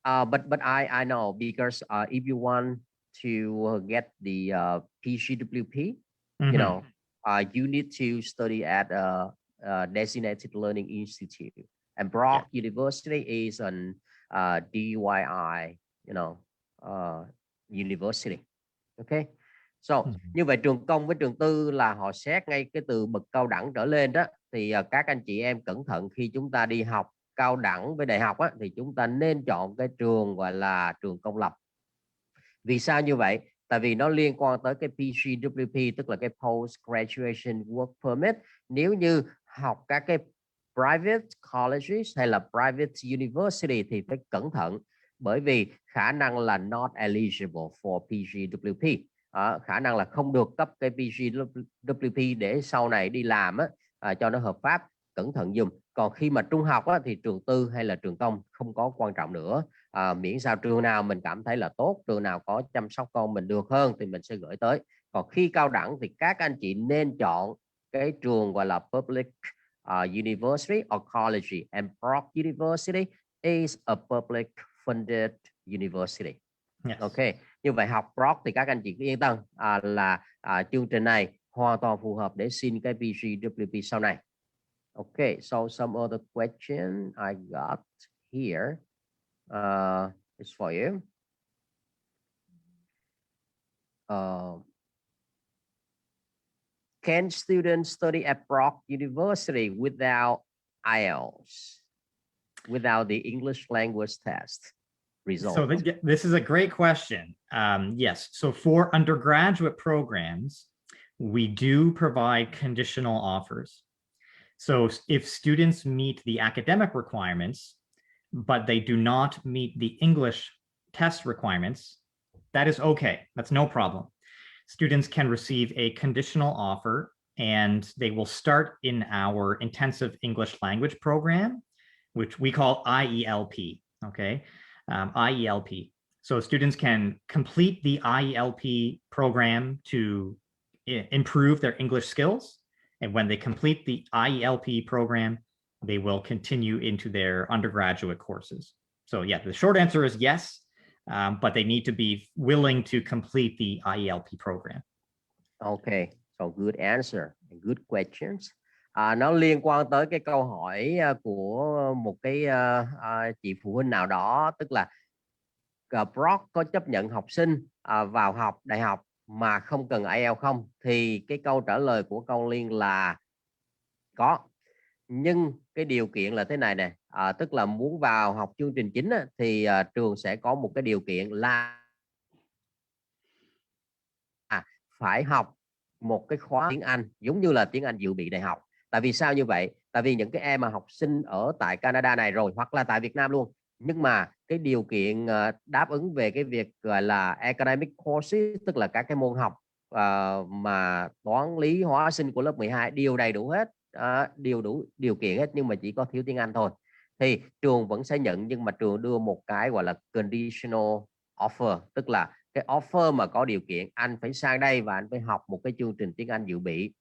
but I know, because if you want to get the PGWP, you need to study at a designated learning institute, and Brock University is an DYI, university. Okay. So như vậy trường công với trường tư là họ xét ngay cái từ bậc cao đẳng trở lên đó, thì các anh chị em cẩn thận khi chúng ta đi học cao đẳng với đại học á, thì chúng ta nên chọn cái trường gọi là trường công lập. Vì sao như vậy? Tại vì nó liên quan tới cái PGWP, tức là cái Post Graduation Work Permit. Nếu như học các cái private colleges hay là private university thì phải cẩn thận, bởi vì khả năng là not eligible for PGWP. Khả năng là không được cấp cái PGWP để sau này đi làm cho nó hợp pháp. Cẩn thận dùm. Còn khi mà trung học thì trường tư hay là trường công không có quan trọng nữa. Miễn sao trường nào mình cảm thấy là tốt, trường nào có chăm sóc con mình được hơn thì mình sẽ gửi tới. Còn khi cao đẳng thì các anh chị nên chọn cái trường gọi là public university or college, and Brock University is a public funded university. Yes. Okay. Như vậy học Brock thì các anh chị cứ yên tâm là chương trình này hoàn toàn phù hợp để xin cái PGWP sau này. Okay, so some other question I got here is for you. Can students study at Brock University without Ielts, without the English language test result? So this is a great question. Yes, so for undergraduate programs, we do provide conditional offers. So if students meet the academic requirements, but they do not meet the English test requirements, that is okay. That's no problem. Students can receive a conditional offer, and they will start in our intensive English language program, which we call IELP, okay? IELP. So students can complete the IELP program to improve their English skills. And when they complete the IELP program, they will continue into their undergraduate courses. So yeah, the short answer is yes, but they need to be willing to complete the IELP program. Okay, so good answer and good questions. Nó liên quan tới cái câu hỏi của một cái chị phụ huynh nào đó, tức là Brock có chấp nhận học sinh vào học đại học mà không cần IELTS không? Thì cái câu trả lời của Colin là có. Nhưng cái điều kiện là thế này nè, tức là muốn vào học chương trình chính á, thì trường sẽ có một cái điều kiện là phải học một cái khóa tiếng Anh giống như là tiếng Anh dự bị đại học. Tại vì sao như vậy? Tại vì những cái em mà học sinh ở tại Canada này rồi, hoặc là tại Việt Nam luôn, nhưng mà cái điều kiện đáp ứng về cái việc gọi là academic courses, tức là các cái môn học mà toán lý hóa sinh của lớp 12 đều đầy đủ hết, đều đủ điều kiện hết, nhưng mà chỉ có thiếu tiếng Anh thôi, thì trường vẫn sẽ nhận. Nhưng mà trường đưa một cái gọi là conditional offer, tức là cái offer mà có điều kiện anh phải sang đây và anh phải học một cái chương trình tiếng Anh dự bị.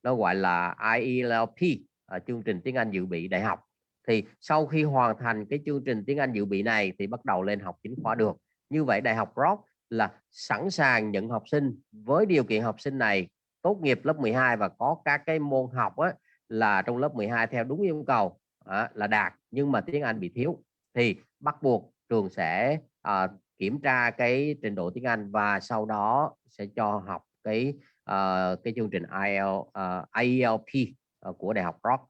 Nó gọi là IELTS, chương trình tiếng Anh dự bị đại học. Thì sau khi hoàn thành cái chương trình tiếng Anh dự bị này thì bắt đầu lên học chính khóa được. Như vậy Đại học Brock là sẵn sàng nhận học sinh với điều kiện học sinh này tốt nghiệp lớp 12 và có các cái môn học là trong lớp 12 theo đúng yêu cầu là đạt, nhưng mà tiếng Anh bị thiếu thì bắt buộc trường sẽ kiểm tra cái trình độ tiếng Anh và sau đó sẽ cho học cái chương trình IELTS của Đại học Brock.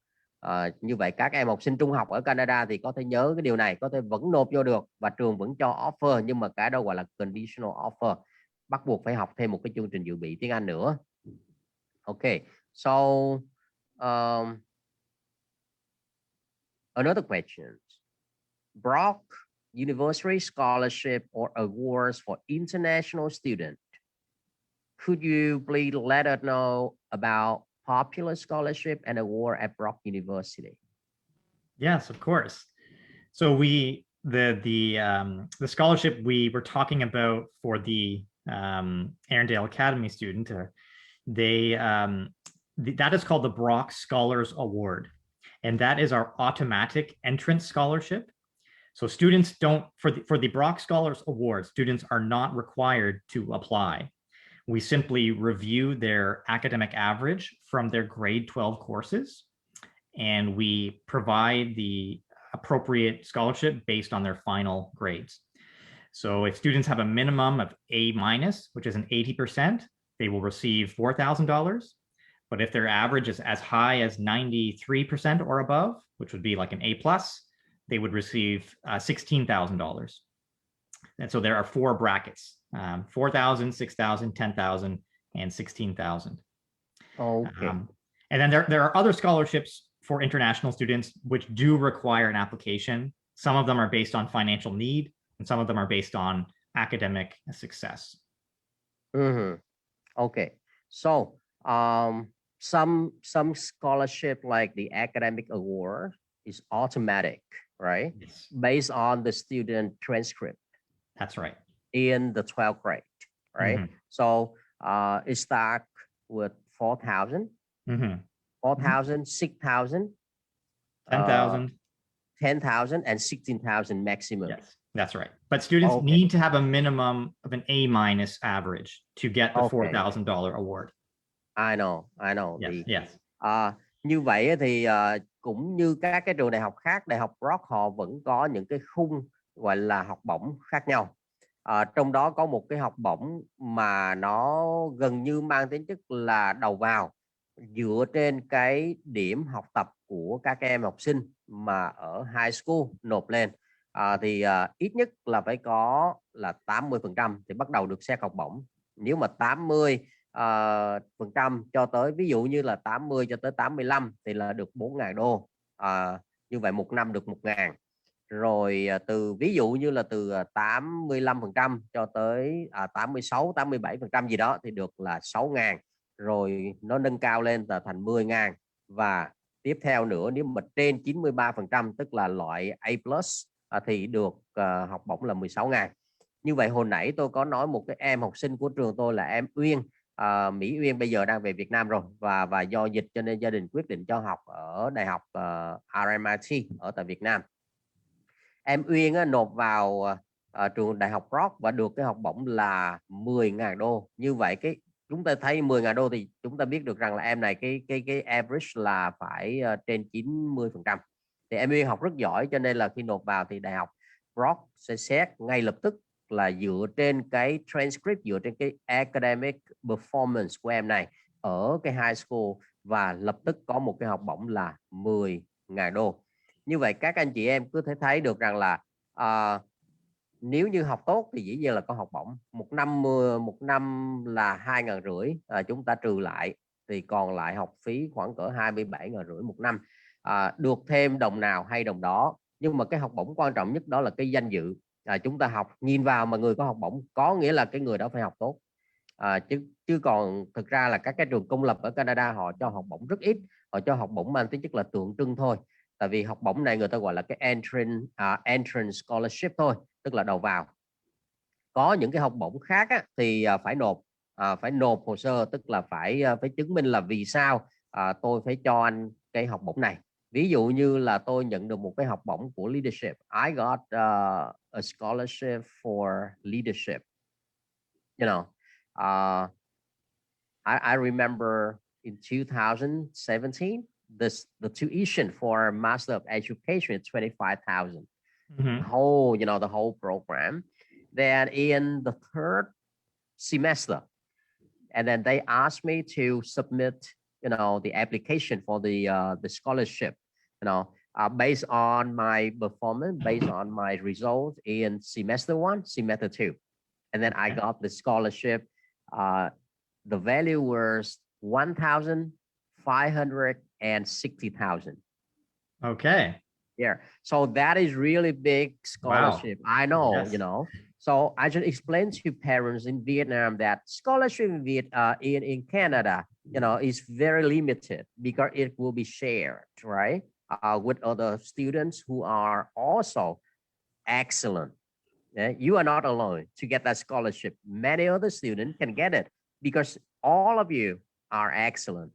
Như vậy các em học sinh trung học ở Canada thì có thể nhớ cái điều này, có thể vẫn nộp vô được và trường vẫn cho offer, nhưng mà cái đó gọi là conditional offer, bắt buộc phải học thêm một cái chương trình dự bị tiếng Anh nữa. Ok, so another question. Brock University scholarship or awards for international students. Could you please let us know about popular scholarship and award at Brock University? Yes, of course. So the scholarship we were talking about for the Arendelle Academy student, that is called the Brock Scholars Award, and that is our automatic entrance scholarship. So students don't, for the Brock Scholars Award, students are not required to apply. We simply review their academic average from their grade 12 courses, and we provide the appropriate scholarship based on their final grades. So if students have a minimum of A-, which is an 80%, they will receive $4,000. But if their average is as high as 93% or above, which would be like an A+, they would receive $16,000. And so there are four brackets, 4,000, 6,000, 10,000, and 16,000. Okay. And then there are other scholarships for international students which do require an application. Some of them are based on financial need, and some of them are based on academic success. Okay. So some scholarship like the academic award is automatic, right? Yes. Based on the student transcript. That's right. In the 12th grade, right? So it starts with 4,000, 4,000, 6,000, 10,000, 10,000, and 16,000 maximum. Yes, that's right. But students need to have a minimum of an A- average to get the $4,000 award. I know. Yes. Như vậy thì cũng như các cái trường đại học khác, Đại học Brock họ vẫn có những cái khung gọi là học bổng khác nhau. Trong đó có một cái học bổng mà nó gần như mang tính chất là đầu vào, dựa trên cái điểm học tập của các em học sinh mà ở high school nộp lên. Thì ít nhất là phải có là 80% thì bắt đầu được xét học bổng. Nếu mà 80% cho tới, ví dụ như là 80 cho tới 85 thì là được 4.000 đô. Như vậy một năm được 1.000. Rồi ví dụ như là từ 85% cho tới 86, 87% gì đó thì được là 6.000. Rồi nó nâng cao lên là thành 10.000. Và tiếp theo nữa, nếu mà trên 93% tức là loại A+ thì được học bổng là 16.000. Như vậy hồi nãy tôi có nói một cái em học sinh của trường tôi là em Uyên, Mỹ Uyên bây giờ đang về Việt Nam rồi, và do dịch cho nên gia đình quyết định cho học ở Đại học RMIT ở tại Việt Nam. Em Uyên nộp vào trường Đại học Brock và được cái học bổng là 10.000 đô. Như vậy chúng ta thấy 10.000 đô thì chúng ta biết được rằng là em này cái average là phải trên 90%. Thì em Nguyên học rất giỏi, cho nên là khi nộp vào thì Đại học Brock sẽ xét ngay lập tức là dựa trên cái transcript, dựa trên cái academic performance của em này ở cái high school, và lập tức có một cái học bổng là 10.000 đô. Như vậy các anh chị em cứ thể thấy được rằng là nếu như học tốt thì dĩ nhiên là có học bổng. Một năm là 2.500, chúng ta trừ lại thì còn lại học phí khoảng cỡ 27.500 một năm. Được thêm đồng nào hay đồng đó, nhưng mà cái học bổng quan trọng nhất đó là cái danh dự. Chúng ta học nhìn vào mà người có học bổng có nghĩa là cái người đó phải học tốt. Chứ còn thực ra là các cái trường công lập ở Canada họ cho học bổng rất ít, họ cho học bổng mang tính chất là tượng trưng thôi. Tại vì học bổng này người ta gọi là cái entrance scholarship thôi, tức là đầu vào. Có những cái học bổng khác á, thì phải nộp hồ sơ, tức là phải chứng minh là vì sao tôi phải cho anh cái học bổng này. Ví dụ như là tôi nhận được một cái học bổng của leadership. I got a scholarship for leadership. You know, I remember in 2017, the tuition for Master of Education is 25,000. Mm-hmm. The whole program. Then in the third semester, and then they asked me to submit, the application for the scholarship, based on my performance, based on my results in semester 1, semester 2, and then I got the scholarship. The value was 1,560,000. Okay. Yeah, so that is really big scholarship. Wow. I know, yes. So I just explained to parents in Vietnam that scholarship in Canada, is very limited because it will be shared, right, with other students who are also excellent. Yeah? You are not alone to get that scholarship. Many other students can get it because all of you are excellent.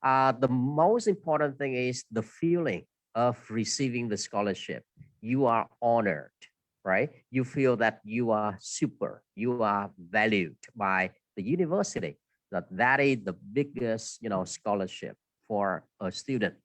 The most important thing is the feeling of receiving the scholarship. You are honored, right? You feel that you are super, you are valued by the university. That is the biggest, scholarship for a student.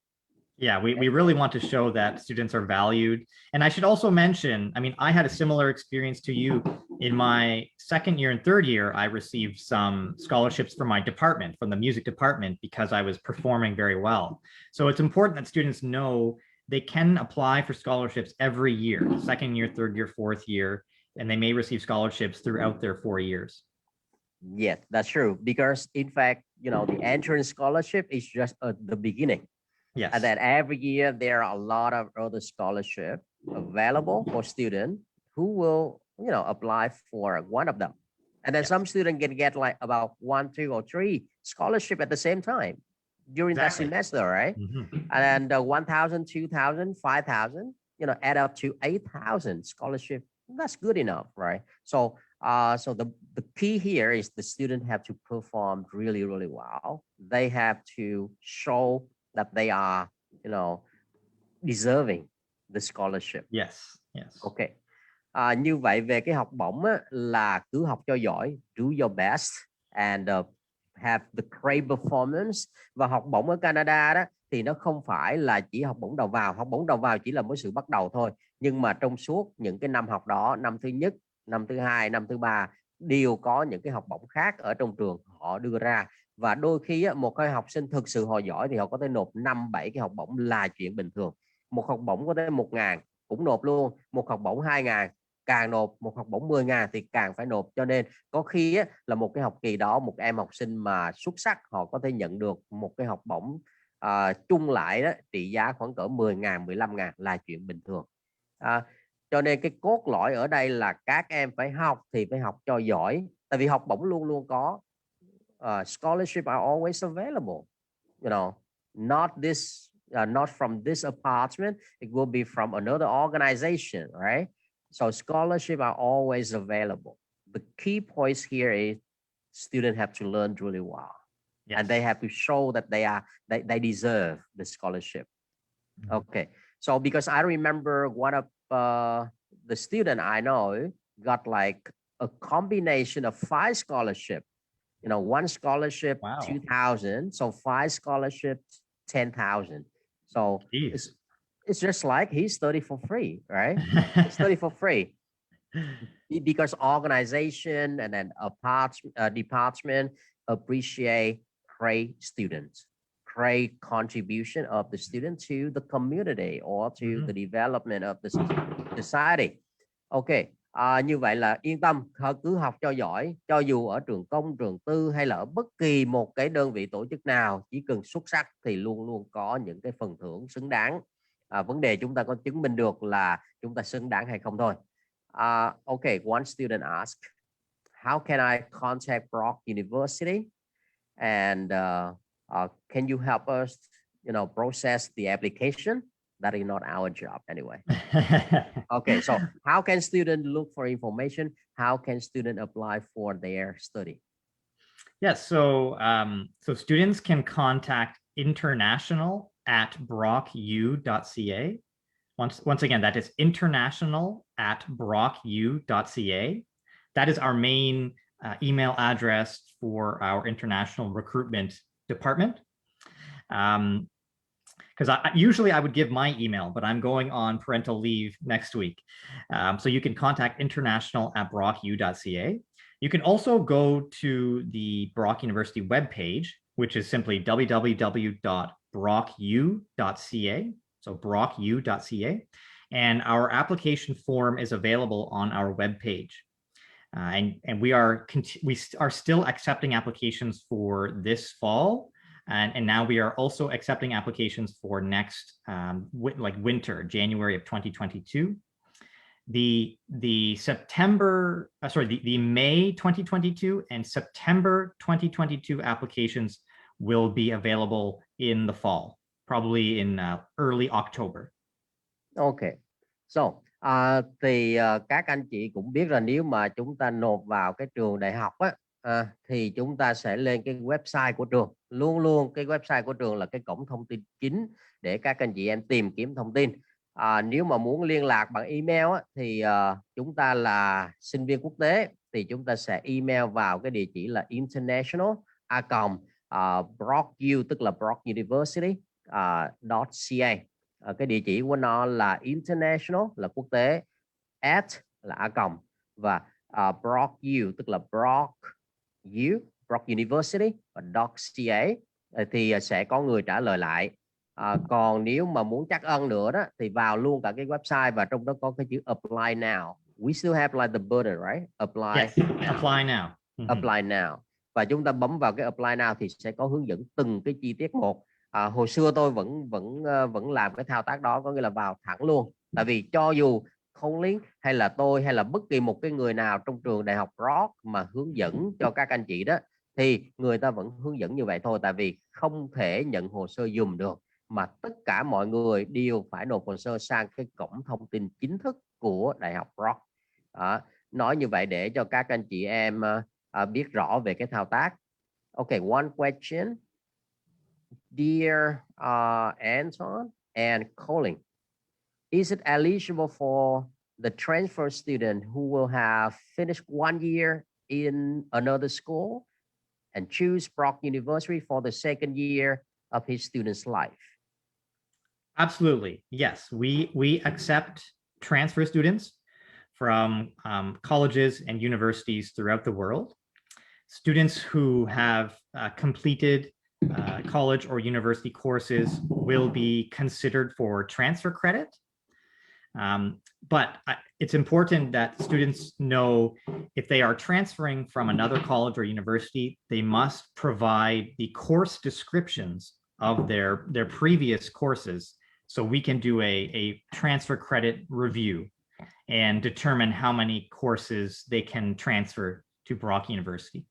Yeah, we really want to show that students are valued. And I should also mention, I mean, I had a similar experience to you. In my second year and third year, I received some scholarships from my department, from the music department, because I was performing very well. So it's important that students know they can apply for scholarships every year, second year, third year, fourth year, and they may receive scholarships throughout their 4 years. Yes, that's true. Because in fact, the entrance scholarship is just the beginning. Yes. And then every year there are a lot of other scholarships available for students who will, apply for one of them. And then some students can get like about 1, 2, or 3 scholarships at the same time during that semester, right? Mm-hmm. And then 1,000, 2,000, 5,000, add up to 8,000 scholarship. That's good enough, right? So the key here is the student have to perform really, really well. They have to show that they are, deserving the scholarship. Yes, yes. Okay. Như vậy về cái học bổng á, là cứ học cho giỏi, do your best and have the great performance. Và học bổng ở Canada đó thì nó không phải là chỉ học bổng đầu vào. Học bổng đầu vào chỉ là một sự bắt đầu thôi. Nhưng mà trong suốt những cái năm học đó, năm thứ nhất, năm thứ hai, năm thứ ba, đều có những cái học bổng khác ở trong trường họ đưa ra. Và đôi khi một cái học sinh thực sự họ giỏi thì họ có thể nộp 5-7 cái học bổng là chuyện bình thường. Một học bổng có thể 1.000 cũng nộp luôn, một học bổng 2.000 càng nộp, một học bổng 10.000 thì càng phải nộp. Cho nên có khi là một cái học kỳ đó một em học sinh mà xuất sắc họ có thể nhận được một cái học bổng chung lại đó trị giá khoảng cỡ 10.000, 15.000 là chuyện bình thường. Cho nên cái cốt lõi ở đây là các em phải học thì phải học cho giỏi, tại vì học bổng luôn luôn có. Scholarship are always available, not from this apartment, it will be from another organization, right? So scholarship are always available. The key points here is students have to learn really well. Yes. And they have to show that they deserve the scholarship. Mm-hmm. Okay, so because I remember one of the student I know got like a combination of 5 scholarships. one scholarship, Wow. 2,000. So 5 scholarships, 10,000. So it's just like he studied for free, right? He studied for free because organization and then department appreciate great students, great contribution of the student to the community or to the development of the society. Ok, như vậy là yên tâm, cứ học cho giỏi, cho dù ở trường công, trường tư hay là ở bất kỳ một cái đơn vị tổ chức nào, chỉ cần xuất sắc thì luôn luôn có những cái phần thưởng xứng đáng. Vấn đề chúng ta có chứng minh được là chúng ta xứng đáng hay không thôi. Ok, one student asked, how can I contact Brock University? And can you help us, process the application? That is not our job anyway. Okay, so how can students look for information? How can students apply for their study? Yes, so students can contact international@brocku.ca. Once again, that is international@brocku.ca. That is our main email address for our international recruitment department. Because usually I would give my email, but I'm going on parental leave next week. So you can contact international@brocku.ca. You can also go to the Brock University webpage, which is simply www.brocku.ca. So brocku.ca. And our application form is available on our webpage. And we are still accepting applications for this fall. And now we are also accepting applications for next winter, January of 2022. The May 2022 and September 2022 applications will be available in the fall, probably in early October. Okay, so các anh chị cũng biết là nếu mà chúng ta nộp vào cái trường đại học á, thì chúng ta sẽ lên cái website của trường. Luôn luôn cái website của trường là cái cổng thông tin chính để các anh chị em tìm kiếm thông tin. Nếu mà muốn liên lạc bằng email á, thì chúng ta là sinh viên quốc tế thì chúng ta sẽ email vào cái địa chỉ là international@brocku, tức là Brock University .ca. Cái địa chỉ của nó là international là quốc tế, at là a @ và brocku tức là Brock University và .ca thì sẽ có người trả lời lại. Còn nếu mà muốn chắc ân nữa đó thì vào luôn cả cái website và trong đó có cái chữ apply now. We still have like the button, right? Apply. Yes, now. Apply now. Apply now. Và chúng ta bấm vào cái apply now thì sẽ có hướng dẫn từng cái chi tiết một. Hồi xưa tôi vẫn làm cái thao tác đó, có nghĩa là vào thẳng luôn. Tại vì cho dù Colin hay là tôi hay là bất kỳ một cái người nào trong trường Đại học Brock mà hướng dẫn cho các anh chị đó thì người ta vẫn hướng dẫn như vậy thôi, tại vì không thể nhận hồ sơ dùm được mà tất cả mọi người đều phải nộp hồ sơ sang cái cổng thông tin chính thức của Đại học Brock. Nói như vậy để cho các anh chị em biết rõ về cái thao tác. Okay, one question. Dear Anton and Colin, is it eligible for the transfer student who will have finished 1 year in another school and choose Brock University for the second year of his student's life? Absolutely, yes. We accept transfer students from colleges and universities throughout the world. Students who have completed college or university courses will be considered for transfer credit. But it's important that students know if they are transferring from another college or university, they must provide the course descriptions of their previous courses so we can do a transfer credit review and determine how many courses they can transfer to Brock University.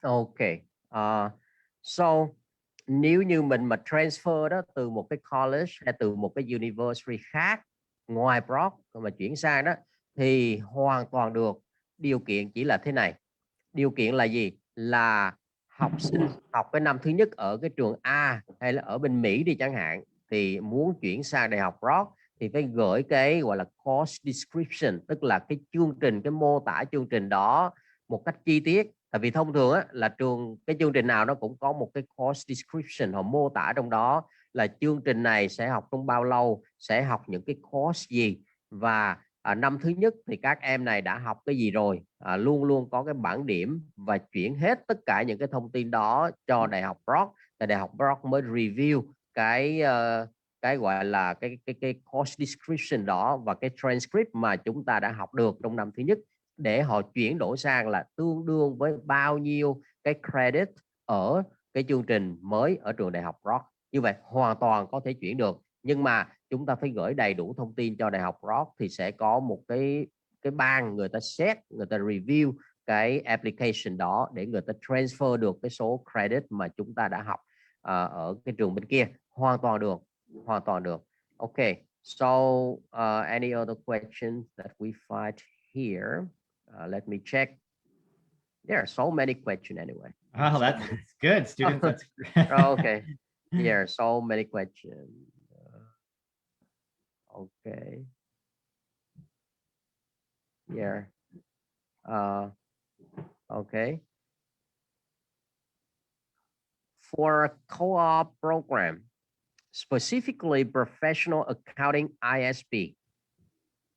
Okay. So nếu như mình mà transfer đó từ một cái college hay từ một cái university khác ngoài Brock mà chuyển sang đó thì hoàn toàn được. Điều kiện chỉ là thế này. Điều kiện là gì? Là học sinh học cái năm thứ nhất ở cái trường A hay là ở bên Mỹ đi chẳng hạn, thì muốn chuyển sang Đại học Brock thì phải gửi cái gọi là course description, tức là cái chương trình, cái mô tả chương trình đó một cách chi tiết. Tại vì thông thường á, là cái chương trình nào nó cũng có một cái course description, họ mô tả trong đó là chương trình này sẽ học trong bao lâu, sẽ học những cái course gì, và năm thứ nhất thì các em này đã học cái gì rồi, luôn luôn có cái bảng điểm và chuyển hết tất cả những cái thông tin đó cho Đại học Brock. Đại học Brock mới review cái gọi là cái course description đó và cái transcript mà chúng ta đã học được trong năm thứ nhất, để họ chuyển đổi sang là tương đương với bao nhiêu cái credit ở cái chương trình mới ở trường Đại học Brock. Như vậy hoàn toàn có thể chuyển được, nhưng mà chúng ta phải gửi đầy đủ thông tin cho Đại học Brock, thì sẽ có một cái ban người ta xét, người ta review cái application đó để người ta transfer được cái số credit mà chúng ta đã học ở cái trường bên kia. Hoàn toàn được, hoàn toàn được. Okay, so any other questions that we find here? Let me check. There are so many questions anyway. Oh, that's good, students. That's okay. There are so many questions. Okay. Yeah. Okay. For a co-op program, specifically professional accounting ISP,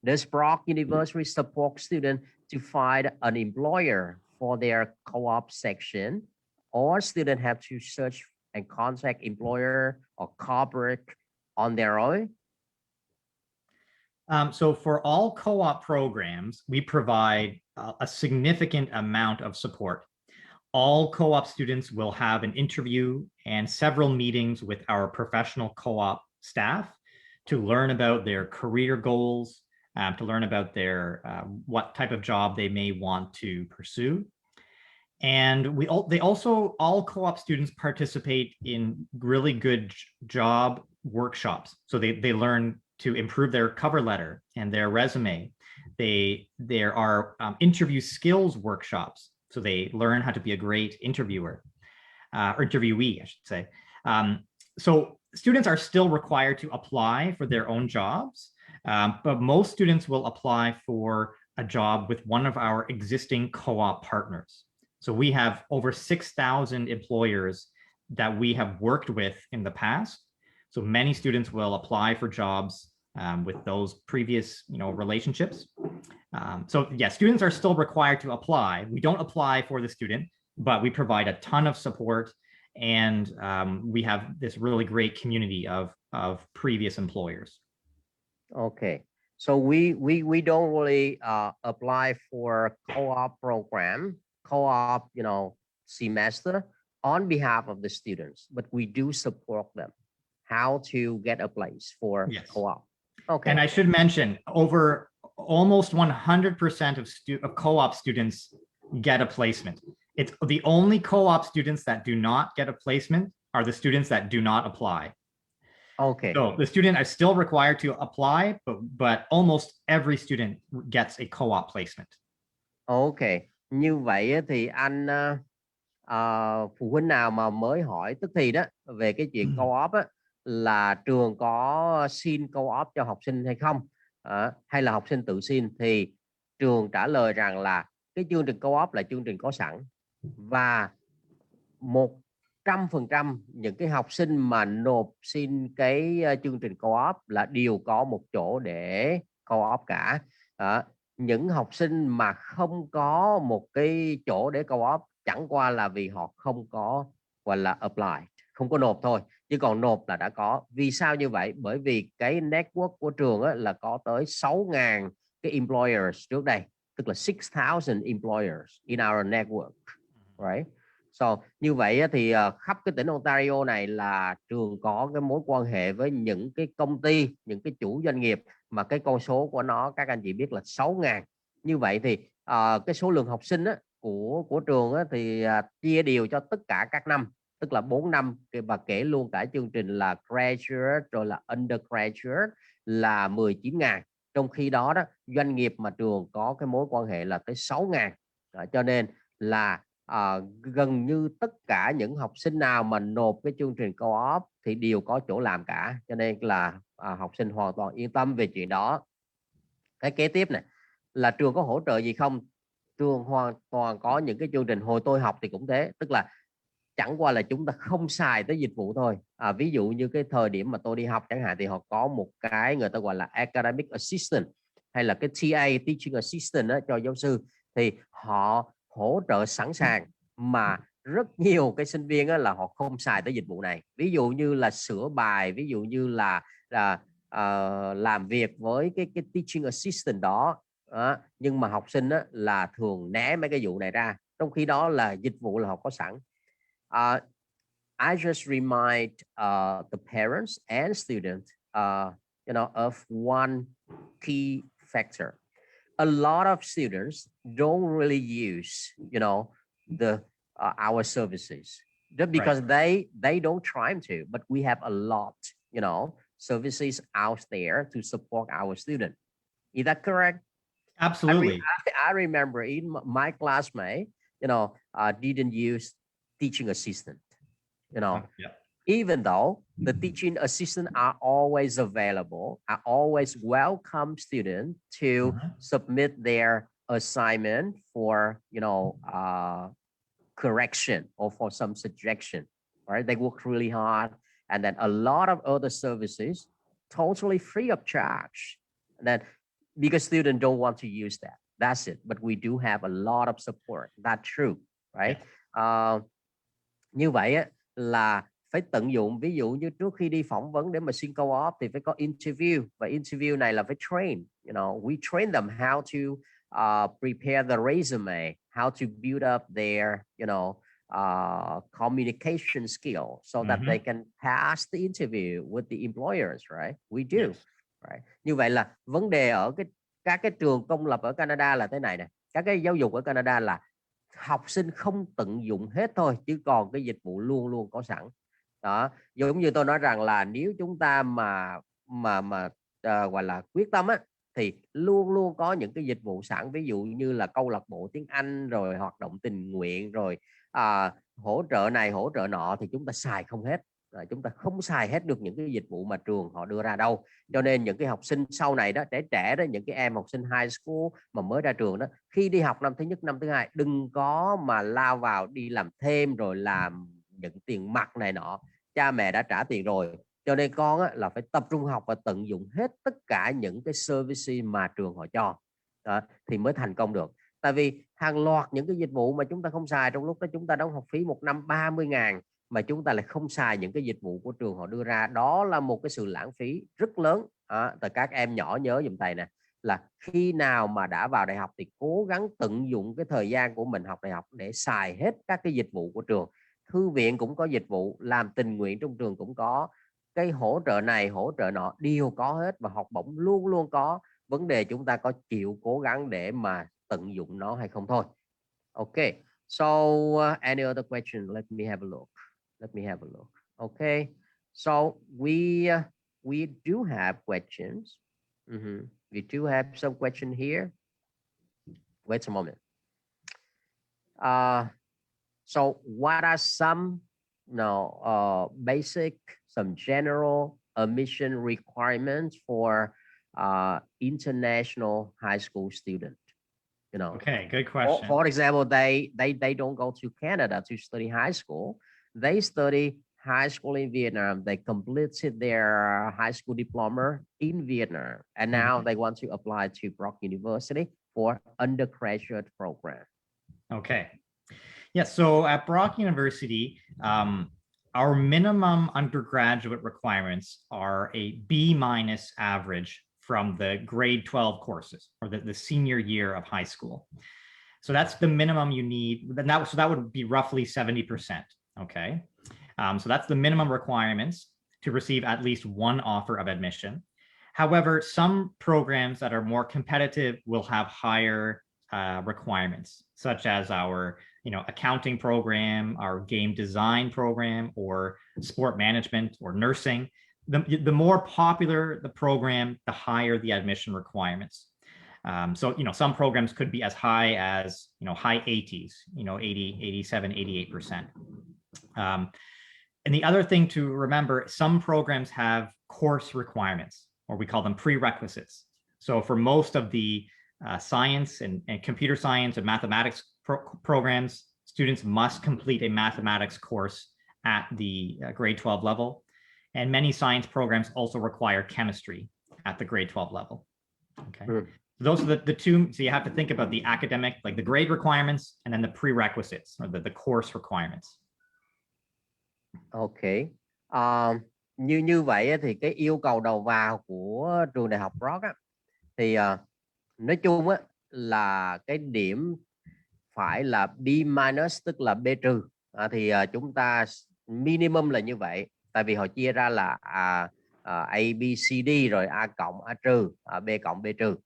does Brock University support students to find an employer for their co-op section, or students have to search and contact employer or corporate on their own? So for all co-op programs, we provide a significant amount of support. All co-op students will have an interview and several meetings with our professional co-op staff to learn about their career goals, to learn about their what type of job they may want to pursue. And all co-op students participate in really good job workshops. So they learn to improve their cover letter and their resume. There are interview skills workshops. So they learn how to be a great interviewer, or interviewee, I should say. So students are still required to apply for their own jobs, but most students will apply for a job with one of our existing co-op partners. So we have over 6,000 employers that we have worked with in the past. So many students will apply for jobs with those previous, relationships. So yeah, students are still required to apply. We don't apply for the student, but we provide a ton of support, and we have this really great community of previous employers. Okay, so we don't really apply for co-op program, co-op, semester on behalf of the students, but we do support them how to get a place for co-op. Okay. And I should mention, over almost 100% of co-op students get a placement. It's the only co-op students that do not get a placement are the students that do not apply. Okay. So the student is still required to apply, but almost every student gets a co-op placement. Okay. Như vậy thì anh phụ huynh nào mà mới hỏi tức thì đó về cái chuyện co-op á, là trường có xin co-op cho học sinh hay không, hay là học sinh tự xin, thì trường trả lời rằng là cái chương trình co-op là chương trình có sẵn, và 100% những cái học sinh mà nộp xin cái chương trình co-op là đều có một chỗ để co-op cả. Những học sinh mà không có một cái chỗ để co-op chẳng qua là vì họ không có gọi là apply, không có nộp thôi, chứ còn nộp là đã có. Vì sao như vậy? Bởi vì cái network của trường á, là có tới 6.000 cái employers trước đây, tức là 6,000 employers in our network, right? So như vậy thì khắp cái tỉnh Ontario này là trường có cái mối quan hệ với những cái công ty, những cái chủ doanh nghiệp mà cái con số của nó các anh chị biết là 6.000. Như vậy thì cái số lượng học sinh á, của trường á, thì chia đều cho tất cả các năm, tức là 4 năm, và kể luôn cả chương trình là graduate rồi là undergraduate là 19.000. Trong khi đó doanh nghiệp mà trường có cái mối quan hệ là tới 6.000. Cho nên là gần như tất cả những học sinh nào mà nộp cái chương trình co-op thì đều có chỗ làm cả, cho nên là học sinh hoàn toàn yên tâm về chuyện đó. Cái kế tiếp này là trường có hỗ trợ gì không? trường hoàn toàn có những cái chương trình, hồi tôi học thì cũng thế, tức là chẳng qua là chúng ta không xài tới dịch vụ thôi. Ví dụ như cái thời điểm mà tôi đi học chẳng hạn, thì họ có một cái người ta gọi là academic assistant hay là cái TA, teaching assistant đó, cho giáo sư, thì họ hỗ trợ sẵn sàng, mà rất nhiều cái sinh viên là họ không xài tới dịch vụ này. Ví dụ như là sửa bài, ví dụ như là làm việc với cái teaching assistant đó. Nhưng mà học sinh là thường né mấy cái vụ này ra, trong khi đó là dịch vụ là họ có sẵn. I just remind the parents and students, of one key factor. A lot of students don't really use, our services, just because they don't try to, but we have a lot, services out there to support our student. Is that correct? Absolutely. I remember in my classmate, didn't use teaching assistant, even though the teaching assistant are always available, are always welcome students to submit their assignment for, correction or for some suggestion, right? They work really hard. And then a lot of other services totally free of charge. And then because students don't want to use that, that's it. But we do have a lot of support. That's true, right? Như vậy là phải tận dụng. Ví dụ như trước khi đi phỏng vấn để mà xin co-op thì phải có interview, và interview này là phải train. We train them how to prepare the resume, how to build up their, communication skill so that they can pass the interview with the employers, right? We do. Yes. Right. Như vậy là vấn đề ở các cái trường công lập ở Canada là thế này nè. Các cái giáo dục ở Canada là học sinh không tận dụng hết thôi, chứ còn cái dịch vụ luôn luôn có sẵn. Đó, giống như tôi nói rằng là nếu chúng ta mà gọi là quyết tâm thì luôn luôn có những cái dịch vụ sẵn, ví dụ như là câu lạc bộ tiếng Anh, rồi hoạt động tình nguyện, rồi hỗ trợ này hỗ trợ nọ, thì chúng ta xài không hết. Chúng ta không xài hết được những cái dịch vụ mà trường họ đưa ra đâu. Cho nên những cái học sinh sau này đó, trẻ đó, những cái em học sinh high school mà mới ra trường đó, khi đi học năm thứ nhất, năm thứ hai, đừng có mà lao vào đi làm thêm rồi làm nhận tiền mặt này nọ. Cha mẹ đã trả tiền rồi, cho nên con là phải tập trung học và tận dụng hết tất cả những cái service mà trường họ cho. Đó, thì mới thành công được. Tại vì hàng loạt những cái dịch vụ mà chúng ta không xài, trong lúc đó chúng ta đóng học phí một năm 30.000 mà chúng ta lại không xài những cái dịch vụ của trường họ đưa ra, đó là một cái sự lãng phí rất lớn. Tại các em nhỏ nhớ giùm thầy nè, là khi nào mà đã vào đại học thì cố gắng tận dụng cái thời gian của mình học đại học để xài hết các cái dịch vụ của trường. Thư viện cũng có dịch vụ, làm tình nguyện trong trường cũng có, cái hỗ trợ này hỗ trợ nọ đều có hết, và học bổng luôn luôn có. Vấn đề chúng ta có chịu cố gắng để mà tận dụng nó hay không thôi. Okay, so any other question? Let me have a look. Okay, so we do have questions. We do have some question here. Wait a moment. So what are some basic, some general admission requirements for international high school student? Okay, good question. For example, they don't go to Canada to study high school. They study high school in Vietnam. They completed their high school diploma in Vietnam, and now they want to apply to Brock University for undergraduate program. Okay. Yeah, so at Brock University, our minimum undergraduate requirements are a B- average from the grade 12 courses, or the senior year of high school. So that's the minimum you need. So that would be roughly 70%. Okay. So that's the minimum requirements to receive at least one offer of admission. However, some programs that are more competitive will have higher requirements, such as our accounting program, our game design program, or sport management or nursing. The more popular the program, the higher the admission requirements. So some programs could be as high as high 80s, 80, 87, 88%. And the other thing to remember, some programs have course requirements, or we call them prerequisites. So for most of the science and computer science and mathematics programs, students must complete a mathematics course at the grade 12 level. And many science programs also require chemistry at the grade 12 level. Okay. So those are the two. So you have to think about the academic, like the grade requirements, and then the prerequisites or the course requirements. Okay. Như vậy thì cái yêu cầu đầu vào của trường Đại học Rock á, thì nói chung á, là cái điểm phải là B minus, tức là B trừ. Thì chúng ta minimum là như vậy, tại vì họ chia ra là A, B, C, D rồi A cộng, A trừ, B cộng, B trừ.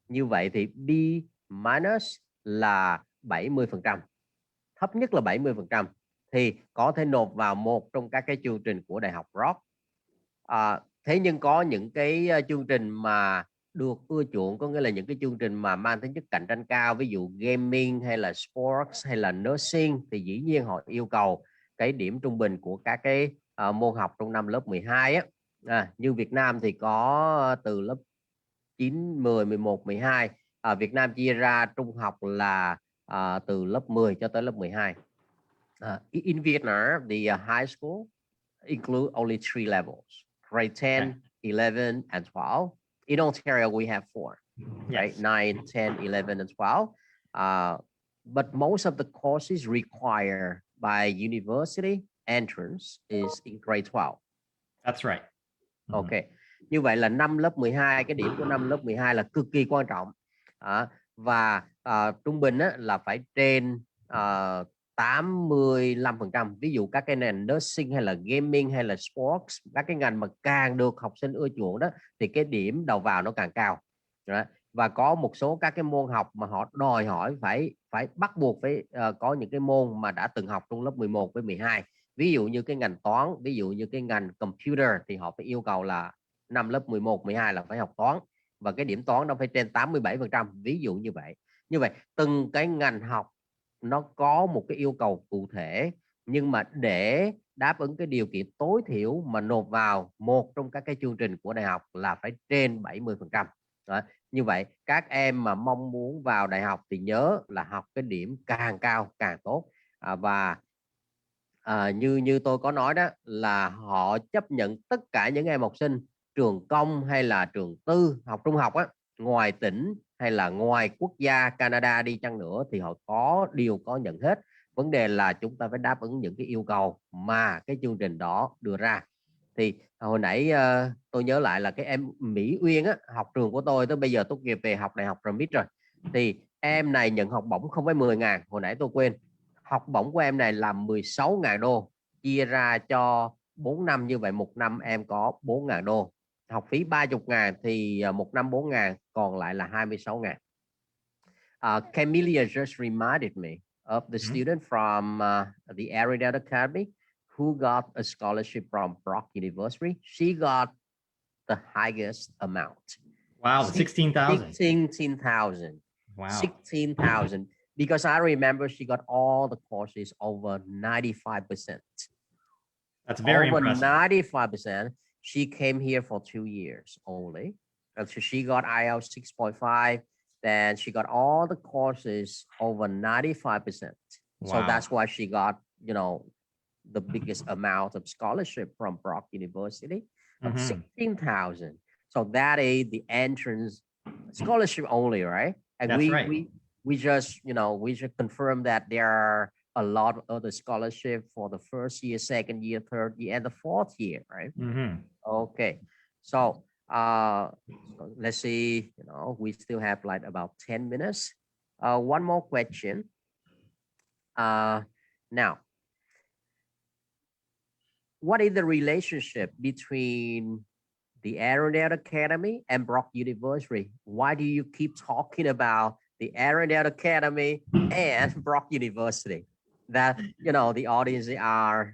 Như vậy thì B minus là 70%, thấp nhất là 70%, thì có thể nộp vào một trong các cái chương trình của Đại học Rock. Thế nhưng có những cái chương trình mà được ưa chuộng, có nghĩa là những cái chương trình mà mang tính chất cạnh tranh cao, ví dụ gaming hay là sports hay là nursing, thì dĩ nhiên họ yêu cầu cái điểm trung bình của các cái môn học trong năm lớp 12 á. Như Việt Nam thì có từ lớp 9, 10, 11, 12. Việt Nam chia ra trung học là từ lớp 10 cho tới lớp 12. In Vietnam, the high school include only 3 levels: grade 10, 11, and 12. In Ontario, we have 4, right? 9, 10, 11, and 12. But most of the courses required by university entrance is in grade 12. That's right. Okay. Như vậy là năm lớp 12, cái điểm của năm lớp 12 là cực kỳ quan trọng. Và trung bình là phải trên 85%. Ví dụ các cái ngành nursing hay là gaming hay là sports, các cái ngành mà càng được học sinh ưa chuộng đó, thì cái điểm đầu vào nó càng cao. Và có một số các cái môn học mà họ đòi hỏi phải bắt buộc phải có những cái môn mà đã từng học trong lớp 11 với 12. Ví dụ như cái ngành toán, ví dụ như cái ngành computer thì họ phải yêu cầu là năm lớp 11, 12 là phải học toán, và cái điểm toán nó phải trên 87%, ví dụ như vậy. Như vậy từng cái ngành học nó có một cái yêu cầu cụ thể, nhưng mà để đáp ứng cái điều kiện tối thiểu mà nộp vào một trong các cái chương trình của đại học là phải trên 70%. Như vậy các em mà mong muốn vào đại học thì nhớ là học cái điểm càng cao càng tốt. Và như tôi có nói đó, là họ chấp nhận tất cả những em học sinh trường công hay là trường tư học trung học á, ngoài tỉnh hay là ngoài quốc gia Canada đi chăng nữa thì họ đều có nhận hết. Vấn đề là chúng ta phải đáp ứng những cái yêu cầu mà cái chương trình đó đưa ra. Thì hồi nãy tôi nhớ lại là cái em Mỹ Uyên á, học trường của tôi tới bây giờ tốt nghiệp về học đại học RMIT rồi. Thì em này nhận học bổng không phải 10.000, hồi nãy tôi quên. Học bổng của em này là 16.000 đô, chia ra cho 4 năm, như vậy một năm em có 4.000 đô. Học phí 30.000 thì một năm 4.000, còn lại là 26.000. Camelia just reminded me of the student from the Undergraduate Academy who got a scholarship from Brock University. She got the highest amount. Wow, 16,000. 16,000. Wow. 16,000. Because I remember she got all the courses over 95%. That's very over impressive. 95%. She came here for 2 years only. And so she got IELTS 6.5. Then she got all the courses over 95%. Wow. So that's why she got, the biggest amount of scholarship from Brock University of 16,000. So that is the entrance scholarship only, right? And that's right. We just confirm that there are a lot of other scholarship for the first year, second year, third year, and the fourth year, right? Okay. So let's see, we still have like about 10 minutes. One more question. Now, what is the relationship between the Undergraduate Academy and Brock University? Why do you keep talking about the Undergraduate Academy and Brock University? That, the audience are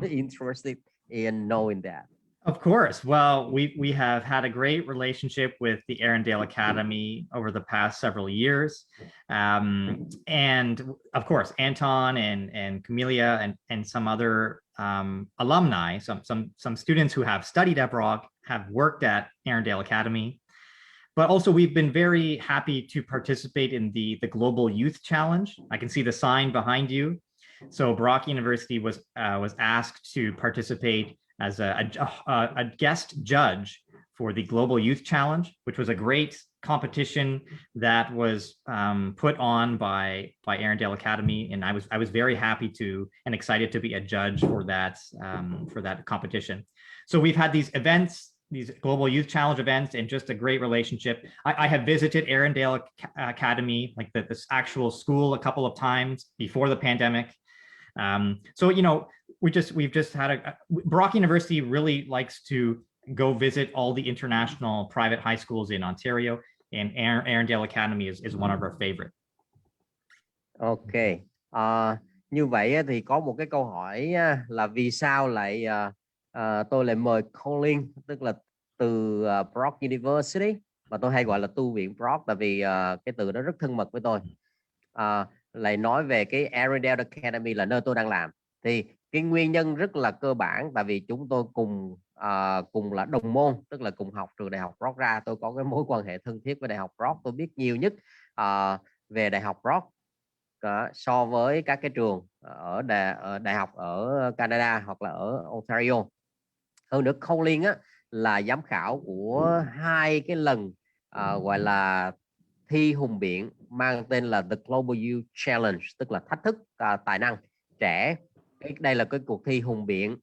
interested in knowing that. Of course. Well, we have had a great relationship with the Arundel Academy over the past several years. And of course, Anton and Camelia and some other alumni, some students who have studied at Brock have worked at Arundel Academy. But also we've been very happy to participate in the Global Youth Challenge. I can see the sign behind you. So Brock University was asked to participate as a guest judge for the Global Youth Challenge, which was a great competition that was put on by Arendelle Academy, and I was very happy to and excited to be a judge for that competition. So we've had these events, these Global Youth Challenge events, and just a great relationship. I have visited Arendelle Academy, like this actual school, a couple of times before the pandemic. So we've just had Brock University really likes to go visit all the international private high schools in Ontario, and Arendelle Academy is one of our favorite. Ok, như vậy thì có một cái câu hỏi là vì sao lại tôi lại mời Colin, tức là từ Brock University, mà tôi hay gọi là tu viện Brock, tại vì cái từ đó rất thân mật với tôi, lại nói về cái Arendelle Academy là nơi tôi đang làm. Thì cái nguyên nhân rất là cơ bản, tại vì chúng tôi cùng là đồng môn, tức là cùng học trường Đại học Brock ra. Tôi có cái mối quan hệ thân thiết với Đại học Brock. Tôi biết nhiều nhất về Đại học Brock so với các cái trường ở đại học ở Canada hoặc là ở Ontario. Hơn nữa, Colin là giám khảo của 2 cái lần gọi là thi hùng biện mang tên là The Global Youth Challenge, tức là thách thức tài năng trẻ. Đây là cái cuộc thi hùng biện.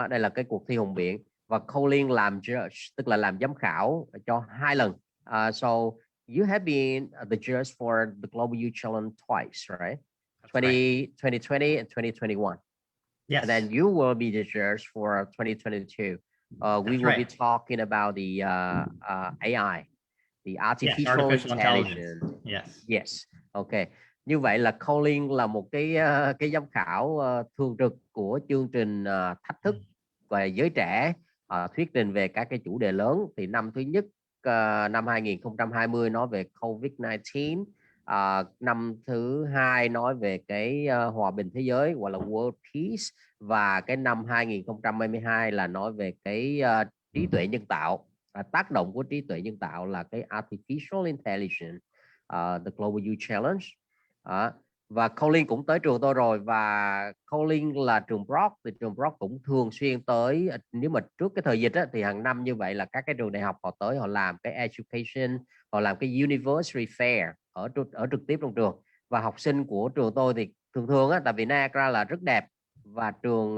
Đây là cái cuộc thi hùng biện và Colin làm judge, tức là làm giám khảo cho 2 lần. So you have been the judge for the Global Youth Challenge twice, right? 2020 and 2021. Yes. And then you will be the judge for 2022. We will be talking about the AI, the artificial intelligence. Yes. Okay. Như vậy là Colin là một cái giám khảo thường trực của chương trình thách thức về giới trẻ, thuyết trình về các cái chủ đề lớn. Thì năm thứ nhất, năm 2020 nói về COVID-19, năm thứ hai nói về cái hòa bình thế giới gọi là World Peace, và cái năm 2022 là nói về cái trí tuệ nhân tạo, tác động của trí tuệ nhân tạo là cái artificial intelligence, the Global Youth Challenge. Và Colin cũng tới trường tôi rồi, và Colin là trường Brock, thì trường Brock cũng thường xuyên tới. Nếu mà trước cái thời dịch thì hàng năm như vậy là các cái trường đại học họ tới, họ làm cái education, họ làm cái university fair ở trực tiếp trong trường. Và học sinh của trường tôi thì thường tại vì Niagara là rất đẹp, và trường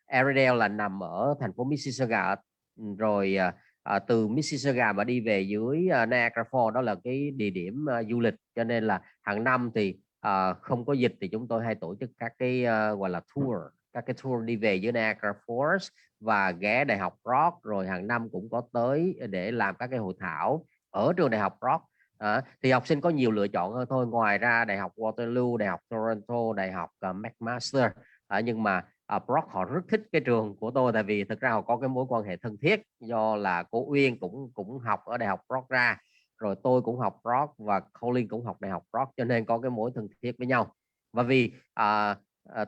Arendelle là nằm ở thành phố Mississauga, rồi từ Mississauga mà đi về dưới Niagara Falls, đó là cái địa điểm du lịch, cho nên là hàng năm thì không có dịch thì chúng tôi hay tổ chức các cái gọi là tour, các cái tour đi về dưới Niagara Falls và ghé Đại học Brock, rồi hàng năm cũng có tới để làm các cái hội thảo ở trường Đại học Brock. Thì học sinh có nhiều lựa chọn hơn thôi, ngoài ra Đại học Waterloo, Đại học Toronto, Đại học McMaster, nhưng mà Brock họ rất thích cái trường của tôi, tại vì thực ra họ có cái mối quan hệ thân thiết, do là cô Uyên cũng học ở Đại học Brock ra, rồi tôi cũng học Brock và Colin cũng học Đại học Brock, cho nên có cái mối thân thiết với nhau. Và vì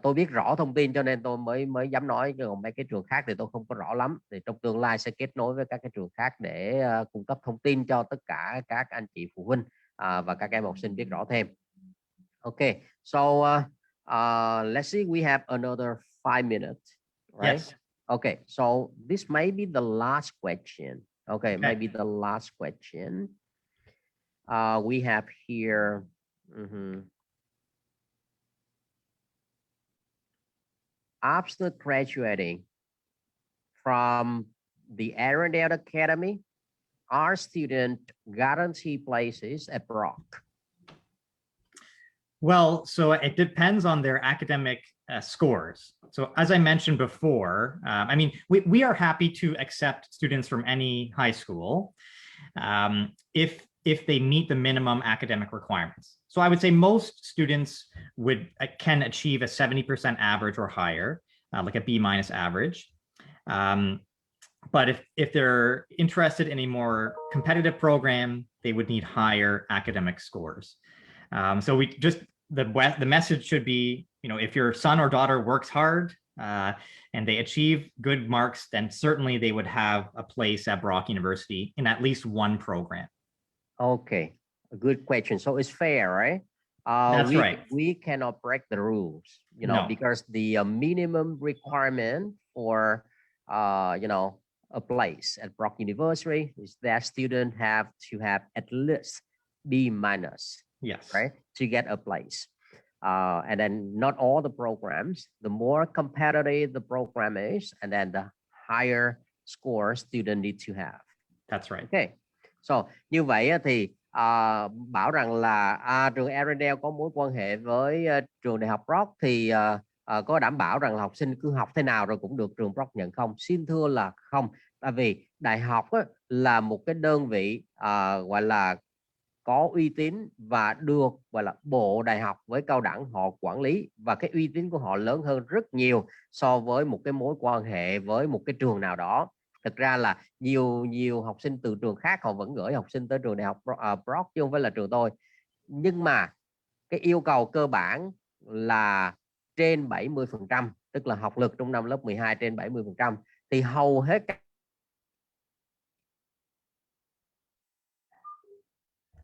tôi biết rõ thông tin cho nên tôi mới dám nói, chứ còn mấy cái trường khác thì tôi không có rõ lắm. Thì trong tương lai sẽ kết nối với các cái trường khác để cung cấp thông tin cho tất cả các anh chị phụ huynh và các em học sinh biết rõ thêm. Okay, so let's see, we have another 5 minutes, right? Yes. Okay, so this may be the last question. Okay, maybe the last question. We have here. After graduating from the Arendelle Academy, are students guaranteed places at Brock? Well, so it depends on their academic scores. So as I mentioned before, I mean, we are happy to accept students from any high school if they meet the minimum academic requirements. So I would say most students can achieve a 70% average or higher, like a B- average. But if they're interested in a more competitive program, they would need higher academic scores. So we just, the message should be, if your son or daughter works hard and they achieve good marks, then certainly they would have a place at Brock University in at least one program. Okay, a good question. So it's fair, right? That's right. We cannot break the rules, you know, No. because the minimum requirement for, you know, a place at Brock University is that student have to have at least B minus, Yes. right, to get a place. And then not all the programs, the more competitive the program is, and then the higher score student need to have. That's right. Okay. So như vậy thì bảo rằng là trường Arendelle có mối quan hệ với trường Đại học Brock thì có đảm bảo rằng là học sinh cứ học thế nào rồi cũng được trường Brock nhận không? Xin thưa là không. Tại vì đại học là một cái đơn vị gọi là có uy tín và được gọi là bộ đại học với cao đẳng họ quản lý, và cái uy tín của họ lớn hơn rất nhiều so với một cái mối quan hệ với một cái trường nào đó. Thực ra là nhiều học sinh từ trường khác họ vẫn gửi học sinh tới trường Đại học Brock chứ không phải là trường tôi. Nhưng mà cái yêu cầu cơ bản là trên 70%, tức là học lực trong năm lớp 12 trên 70%, thì hầu hết các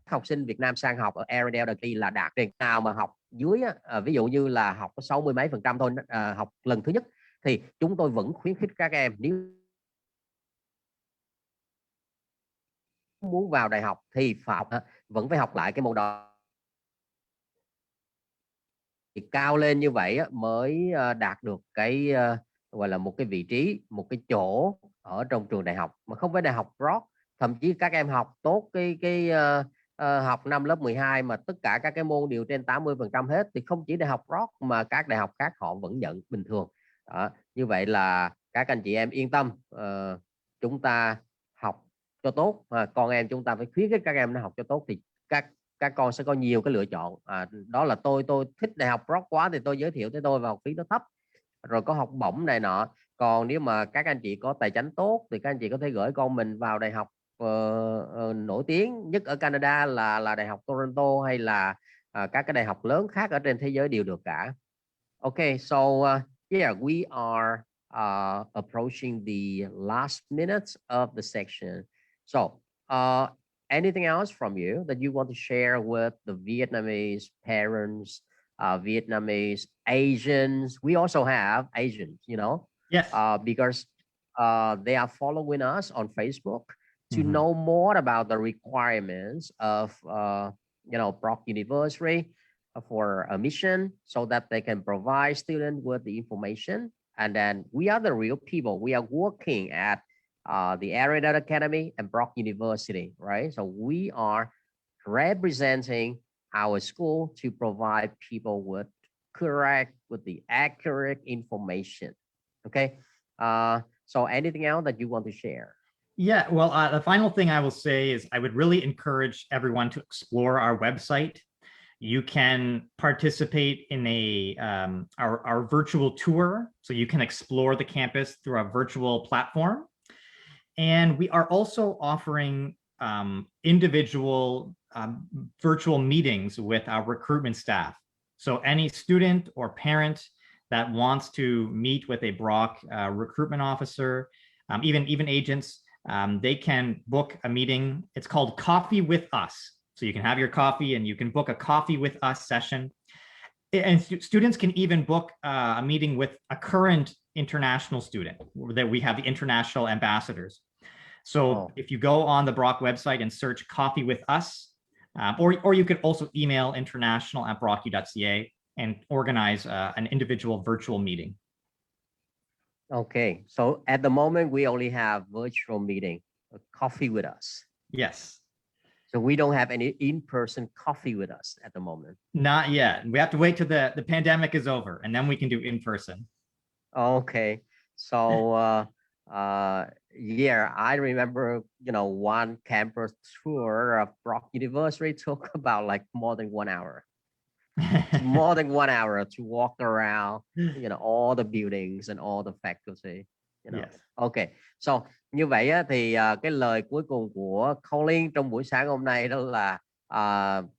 học sinh Việt Nam sang học ở Arendelle là đạt trên. Nào mà học dưới ví dụ như là học có 60 mấy % thôi, học lần thứ nhất, thì chúng tôi vẫn khuyến khích các em nếu muốn vào đại học thì vẫn phải học lại cái môn đó. Thì cao lên như vậy mới đạt được cái gọi là một cái vị trí, một cái chỗ ở trong trường đại học, mà không phải Đại học Brock. Thậm chí các em học tốt cái học năm lớp 12 mà tất cả các cái môn đều trên 80% hết, thì không chỉ Đại học Brock mà các đại học khác họ vẫn nhận bình thường. Đó. Như vậy là các anh chị em yên tâm, chúng ta học cho tốt, con em chúng ta phải khuyến khích các em nó học cho tốt, thì các con sẽ có nhiều cái lựa chọn. Đó là tôi thích Đại học Brock quá thì tôi giới thiệu tới tôi, và học phí nó thấp, rồi có học bổng này nọ. Còn nếu mà các anh chị có tài chính tốt thì các anh chị có thể gửi con mình vào đại học nổi tiếng nhất ở Canada là Đại học Toronto, hay là các cái đại học lớn khác ở trên thế giới đều được cả. Okay, so yeah, we are approaching the last minutes of the section. So anything else from you that you want to share with the Vietnamese parents, Vietnamese Asians? We also have Asians, you know, yes, because they are following us on Facebook to know more about the requirements of, you know, Brock University for Emission, so that they can provide students with the information. And then we are the real people. We are working at the Arendelle Academy and Brock University, right? So we are representing our school to provide people with correct, with the accurate information. Okay. So anything else that you want to share? Yeah, well, the final thing I will say is I would really encourage everyone to explore our website. You can participate in our virtual tour, so you can explore the campus through a virtual platform. And we are also offering individual virtual meetings with our recruitment staff. So any student or parent that wants to meet with a Brock recruitment officer, even agents, they can book a meeting. It's called Coffee with Us. So you can have your coffee and you can book a coffee with us session. And students can even book a meeting with a current international student that we have, the international ambassadors. So if you go on the Brock website and search Coffee with Us, or you could also email international@brocku.ca and organize an individual virtual meeting. Okay, so at the moment we only have virtual meeting, Coffee with Us. Yes. So we don't have any in-person Coffee with Us at the moment. Not yet. We have to wait till the pandemic is over, and then we can do in person. Okay, so yeah, I remember, you know, one campus tour of Brock University took about like more than 1 hour. More than 1 hour to walk around, you know, all the buildings and all the faculty, you know. Yes. Okay, so như vậy thì cái lời cuối cùng của Colin trong buổi sáng hôm nay đó là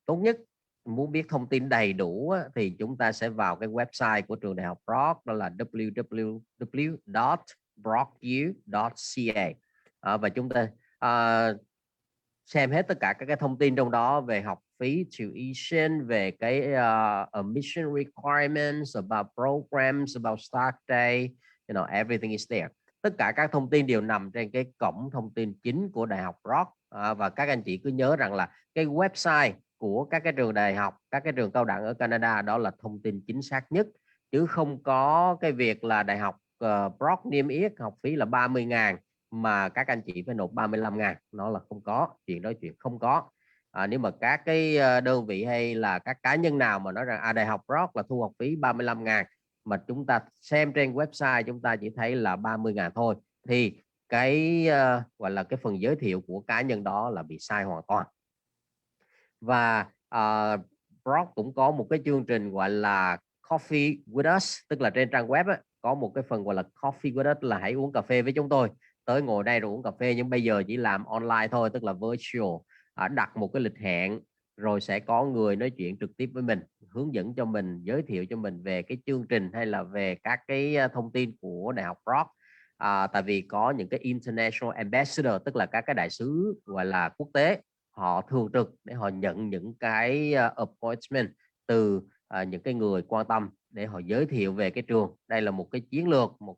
tốt nhất muốn biết thông tin đầy đủ thì chúng ta sẽ vào cái website của trường Đại học Brock, đó là www.brocku.ca, và chúng ta xem hết tất cả các cái thông tin trong đó về học phí, tuition, về cái admission requirements, about programs, about start day, everything is there. Tất cả các thông tin đều nằm trên cái cổng thông tin chính của Đại học Brock. Và các anh chị cứ nhớ rằng là cái website của các cái trường đại học, các cái trường cao đẳng ở Canada đó là thông tin chính xác nhất, chứ không có cái việc là Đại học Brock niêm yết học phí là 30.000 mà các anh chị phải nộp 35.000. Nó là không có, chuyện đó chuyện không có. Nếu mà các cái đơn vị hay là các cá nhân nào mà nói rằng Đại học Brock là thu học phí 35.000 mà chúng ta xem trên website chúng ta chỉ thấy là 30.000 thôi, thì cái gọi là cái phần giới thiệu của cá nhân đó là bị sai hoàn toàn. Và Brock cũng có một cái chương trình gọi là Coffee with Us, tức là trên trang web có một cái phần gọi là Coffee with Us, là hãy uống cà phê với chúng tôi, tới ngồi đây rồi uống cà phê, nhưng bây giờ chỉ làm online thôi, tức là virtual. Đặt một cái lịch hẹn rồi sẽ có người nói chuyện trực tiếp với mình, hướng dẫn cho mình, giới thiệu cho mình về cái chương trình hay là về các cái thông tin của Đại học Brock. Tại vì có những cái international ambassador, tức là các cái đại sứ gọi là quốc tế, họ thường trực để họ nhận những cái appointment từ những cái người quan tâm để họ giới thiệu về cái trường. Đây là một cái chiến lược, một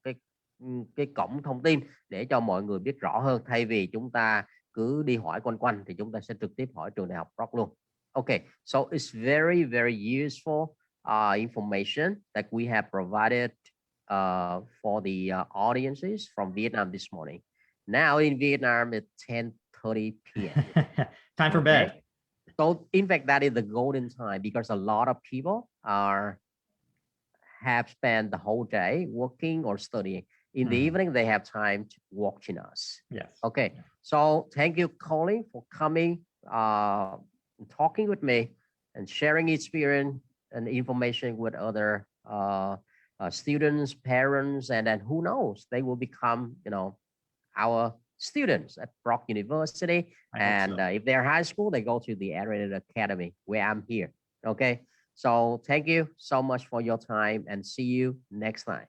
cái cổng thông tin để cho mọi người biết rõ hơn, thay vì chúng ta cứ đi hỏi quanh quanh thì chúng ta sẽ trực tiếp hỏi trường Đại học Brock luôn. Okay, so it's very, very useful information that we have provided for the audiences from Vietnam this morning. Now in Vietnam, it's 10:30 p.m. Time for bed. So in fact, that is the golden time because a lot of people have spent the whole day working or studying. In the evening, they have time to watching us. Yes. Okay. So thank you, Colin, for coming, talking with me, and sharing experience and information with other students, parents, and then who knows, they will become, our students at Brock University. And if they're high school, they go to the Undergraduate Academy where I'm here. Okay. So thank you so much for your time and see you next time.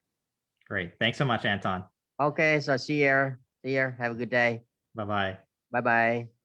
Great. Thanks so much, Anton. Okay. So see you. Have a good day. Bye-bye. Bye-bye.